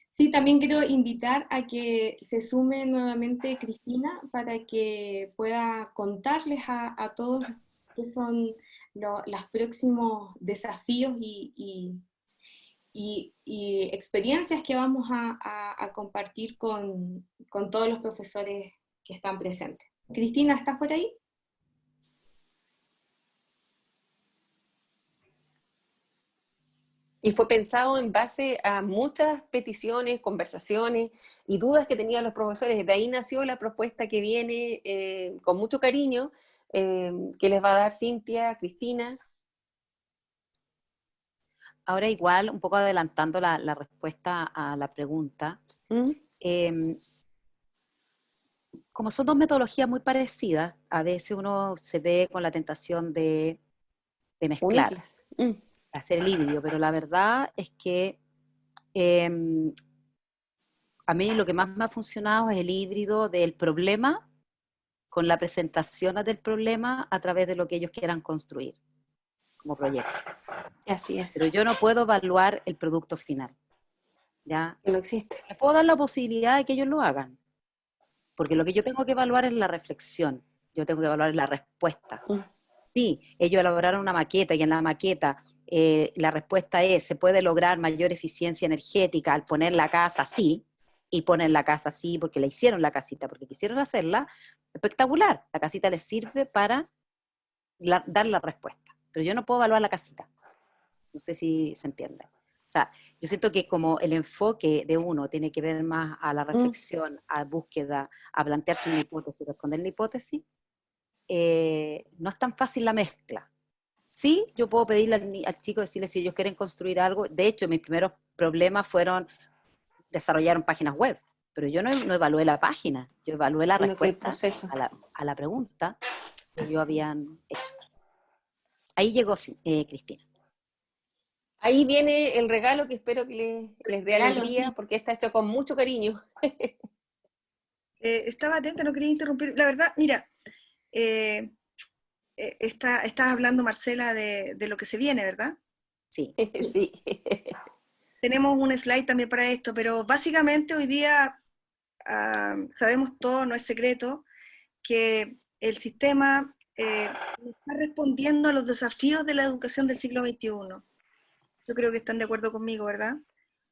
Sí, también quiero invitar a que se sume nuevamente Cristina para que pueda contarles a todos qué son los próximos desafíos y experiencias que vamos a compartir con todos los profesores que están presentes. Cristina, ¿estás por ahí? Y fue pensado en base a muchas peticiones, conversaciones y dudas que tenían los profesores. De ahí nació la propuesta que viene con mucho cariño, que les va a dar Cintia, Cristina. Ahora igual, un poco adelantando la respuesta a la pregunta, como son 2 metodologías muy parecidas, a veces uno se ve con la tentación de mezclar, hacer el híbrido, pero la verdad es que a mí lo que más me ha funcionado es el híbrido del problema con la presentación del problema a través de lo que ellos quieran construir como proyecto. Así es. Pero yo no puedo evaluar el producto final. ¿Ya? No existe. Me puedo dar la posibilidad de que ellos lo hagan. Porque lo que yo tengo que evaluar es la reflexión. Yo tengo que evaluar la respuesta. Sí, ellos elaboraron una maqueta y en la maqueta la respuesta es, se puede lograr mayor eficiencia energética al poner la casa así, y ponen la casa así porque le hicieron la casita, porque quisieron hacerla, espectacular. La casita les sirve para dar la respuesta. Pero yo no puedo evaluar la casita. No sé si se entiende. O sea, yo siento que como el enfoque de uno tiene que ver más a la reflexión, a búsqueda, a plantearse una hipótesis, responder la hipótesis, no es tan fácil la mezcla. Sí, yo puedo pedirle al chico, decirle si ellos quieren construir algo. De hecho, mis primeros problemas fueron desarrollar páginas web. pero yo no evalué la página, yo evalué la en lo que el respuesta proceso. a la pregunta que yo Así habían es. hecho. Ahí llegó Cristina. Ahí viene el regalo que espero que les dé Regalo, alegría, sí. porque está hecho con mucho cariño. Estaba atenta, no quería interrumpir. La verdad, mira, estás hablando, Marcela, de lo que se viene, ¿verdad? Sí. Sí. Tenemos un slide también para esto, pero básicamente hoy día sabemos todo, no es secreto, que el sistema está respondiendo a los desafíos de la educación del siglo XXI. Yo creo que están de acuerdo conmigo, ¿verdad?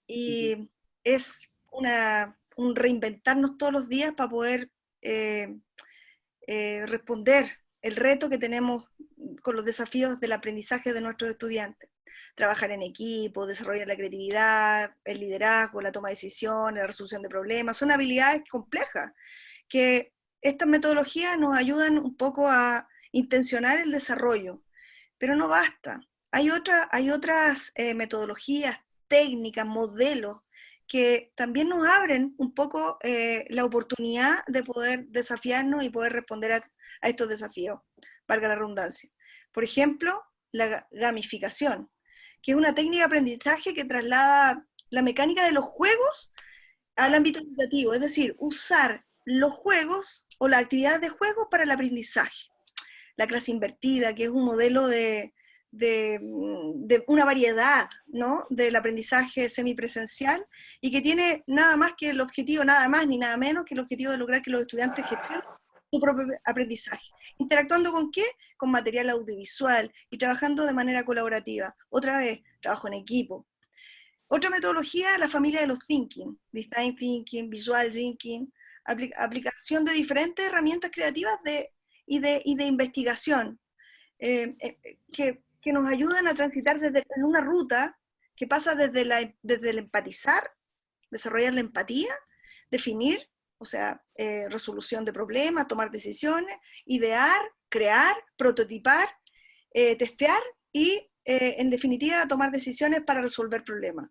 Y es un reinventarnos todos los días para poder eh, responder el reto que tenemos con los desafíos del aprendizaje de nuestros estudiantes. Trabajar en equipo, desarrollar la creatividad, el liderazgo, la toma de decisiones, la resolución de problemas, son habilidades complejas que estas metodologías nos ayudan un poco a intencionar el desarrollo, pero no basta. Hay otras metodologías, técnicas, modelos que también nos abren un poco la oportunidad de poder desafiarnos y poder responder a estos desafíos, valga la redundancia. Por ejemplo, la gamificación, que es una técnica de aprendizaje que traslada la mecánica de los juegos al ámbito educativo, es decir, usar los juegos o las actividades de juego para el aprendizaje. La clase invertida, que es un modelo de una variedad, ¿no?, del aprendizaje semipresencial y que tiene nada más que el objetivo, nada más ni nada menos que el objetivo de lograr que los estudiantes gestionen su propio aprendizaje. ¿Interactuando con qué? Con material audiovisual y trabajando de manera colaborativa. Otra vez, trabajo en equipo. Otra metodología, la familia de los thinking, design thinking, visual thinking, aplicación de diferentes herramientas creativas y de investigación, que nos ayudan a transitar en una ruta que pasa desde el empatizar, desarrollar la empatía, definir, o sea, resolución de problemas, tomar decisiones, idear, crear, prototipar, testear y, en definitiva, tomar decisiones para resolver problemas.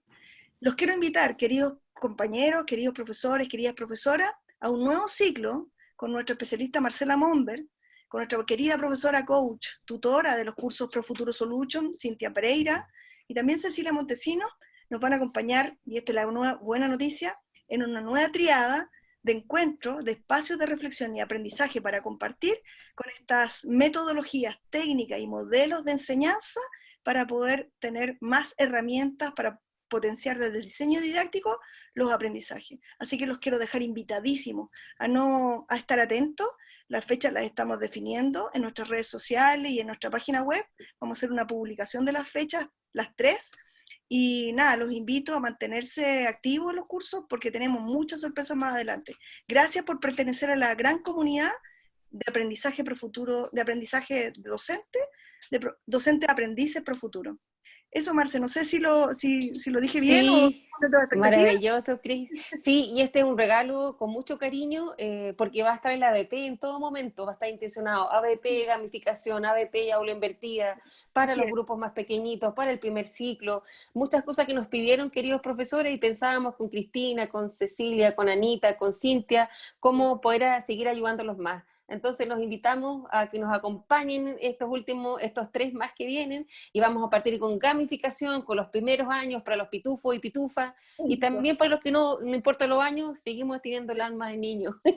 Los quiero invitar, queridos compañeros, queridos profesores, queridas profesoras, a un nuevo ciclo con nuestra especialista Marcela Momber, con nuestra querida profesora coach, tutora de los cursos Pro Futuro Solution, Cintia Pereira, y también Cecilia Montesinos, nos van a acompañar, y esta es la buena noticia, en una nueva triada de encuentros, de espacios de reflexión y aprendizaje para compartir con estas metodologías técnicas y modelos de enseñanza para poder tener más herramientas para potenciar desde el diseño didáctico los aprendizajes. Así que los quiero dejar invitadísimos a estar atentos. Las fechas las estamos definiendo en nuestras redes sociales y en nuestra página web. Vamos a hacer una publicación de las fechas, las 3. Y nada, los invito a mantenerse activos en los cursos porque tenemos muchas sorpresas más adelante. Gracias por pertenecer a la gran comunidad de aprendizaje pro futuro, de aprendizaje docente, docentes aprendices pro futuro. Eso, Marce, no sé si lo dije bien o Sí, de tu expectativa. maravilloso, Cris. Sí, y este es un regalo con mucho cariño, porque va a estar en la ABP en todo momento, va a estar intencionado ABP, gamificación, ABP y aula invertida, para Así los es. grupos más pequeñitos, para el primer ciclo, muchas cosas que nos pidieron, queridos profesores, y pensábamos con Cristina, con Cecilia, con Anita, con Cintia, cómo poder seguir ayudándolos más. Entonces los invitamos a que nos acompañen estos 3 más que vienen, y vamos a partir con gamificación, con los primeros años para los pitufos y pitufas, y Eso. también para los que no importa los años, seguimos teniendo el alma de niños. O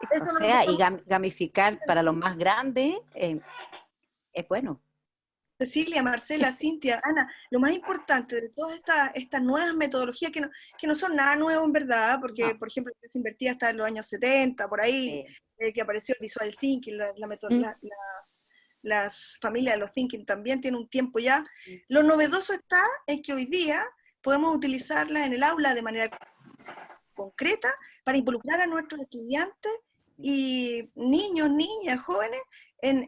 Eso nos sea, y dejamos. gamificar para los más grandes es bueno. Cecilia, Marcela, Cintia, Ana, lo más importante de todas estas nuevas metodologías que no son nada nuevo en verdad, porque, No. por ejemplo, se invertía hasta en los años 70, por ahí, Sí. que apareció el Visual Thinking, Mm. las familias de los Thinking también tienen un tiempo ya. Lo novedoso está en que hoy día podemos utilizarla en el aula de manera concreta para involucrar a nuestros estudiantes y niños, niñas, jóvenes en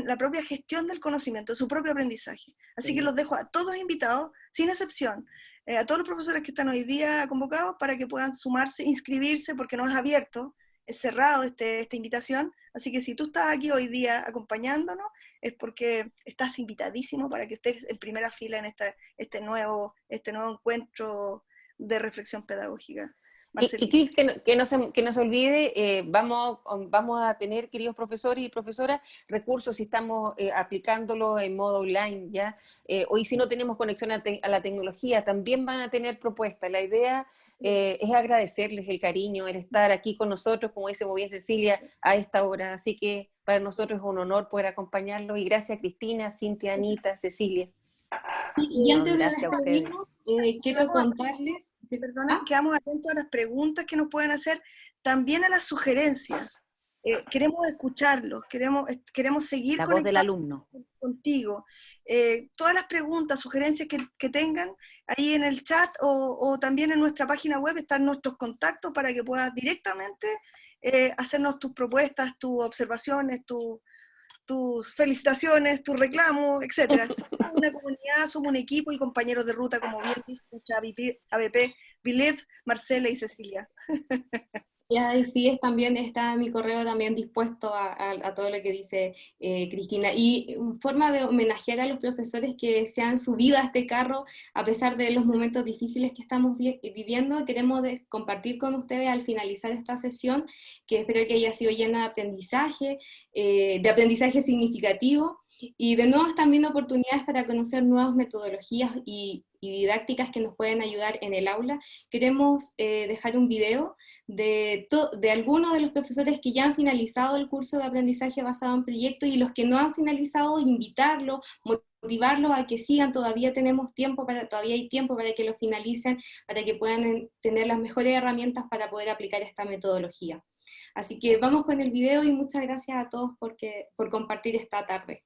la propia gestión del conocimiento, en su propio aprendizaje. Así que Sí. los dejo a todos invitados, sin excepción, a todos los profesores que están hoy día convocados para que puedan sumarse, inscribirse, porque no es abierto, es cerrado esta invitación. Así que si tú estás aquí hoy día acompañándonos, es porque estás invitadísimo para que estés en primera fila en este nuevo encuentro de reflexión pedagógica. Marcelita. Y Cris, que no se olvide, vamos a tener, queridos profesores y profesoras, recursos si estamos aplicándolo en modo online, ¿ya? Hoy si no tenemos conexión a la tecnología, también van a tener propuestas. La idea es agradecerles el cariño, el estar aquí con nosotros, como dice muy bien Cecilia, a esta hora. Así que para nosotros es un honor poder acompañarlos. Y gracias Cristina, Cintia, Anita, Cecilia. Y No, antes de gracias a ustedes. despedirnos, quiero contarles... Perdona, quedamos atentos a las preguntas que nos pueden hacer, también a las sugerencias. Queremos escucharlos, queremos seguir La voz del conectados alumno. contigo. Todas las preguntas, sugerencias que tengan ahí en el chat o también en nuestra página web están nuestros contactos para que puedas directamente hacernos tus propuestas, tus observaciones, tus felicitaciones, tus reclamos, etc. Somos una comunidad, somos un equipo y compañeros de ruta, como bien dice nuestra ABP, Believe, Marcela y Cecilia. Ya sí, también está mi correo también dispuesto a todo lo que dice Cristina. Y forma de homenajear a los profesores que se han subido a este carro a pesar de los momentos difíciles que estamos viviendo, queremos compartir con ustedes al finalizar esta sesión, que espero que haya sido llena de aprendizaje significativo, y de nuevo también oportunidades para conocer nuevas metodologías y didácticas que nos pueden ayudar en el aula. Queremos dejar un video de algunos de los profesores que ya han finalizado el curso de aprendizaje basado en proyectos, y los que no han finalizado, invitarlos, motivarlos a que sigan, todavía hay tiempo para que lo finalicen, para que puedan tener las mejores herramientas para poder aplicar esta metodología. Así que vamos con el video y muchas gracias a todos por compartir esta tarde.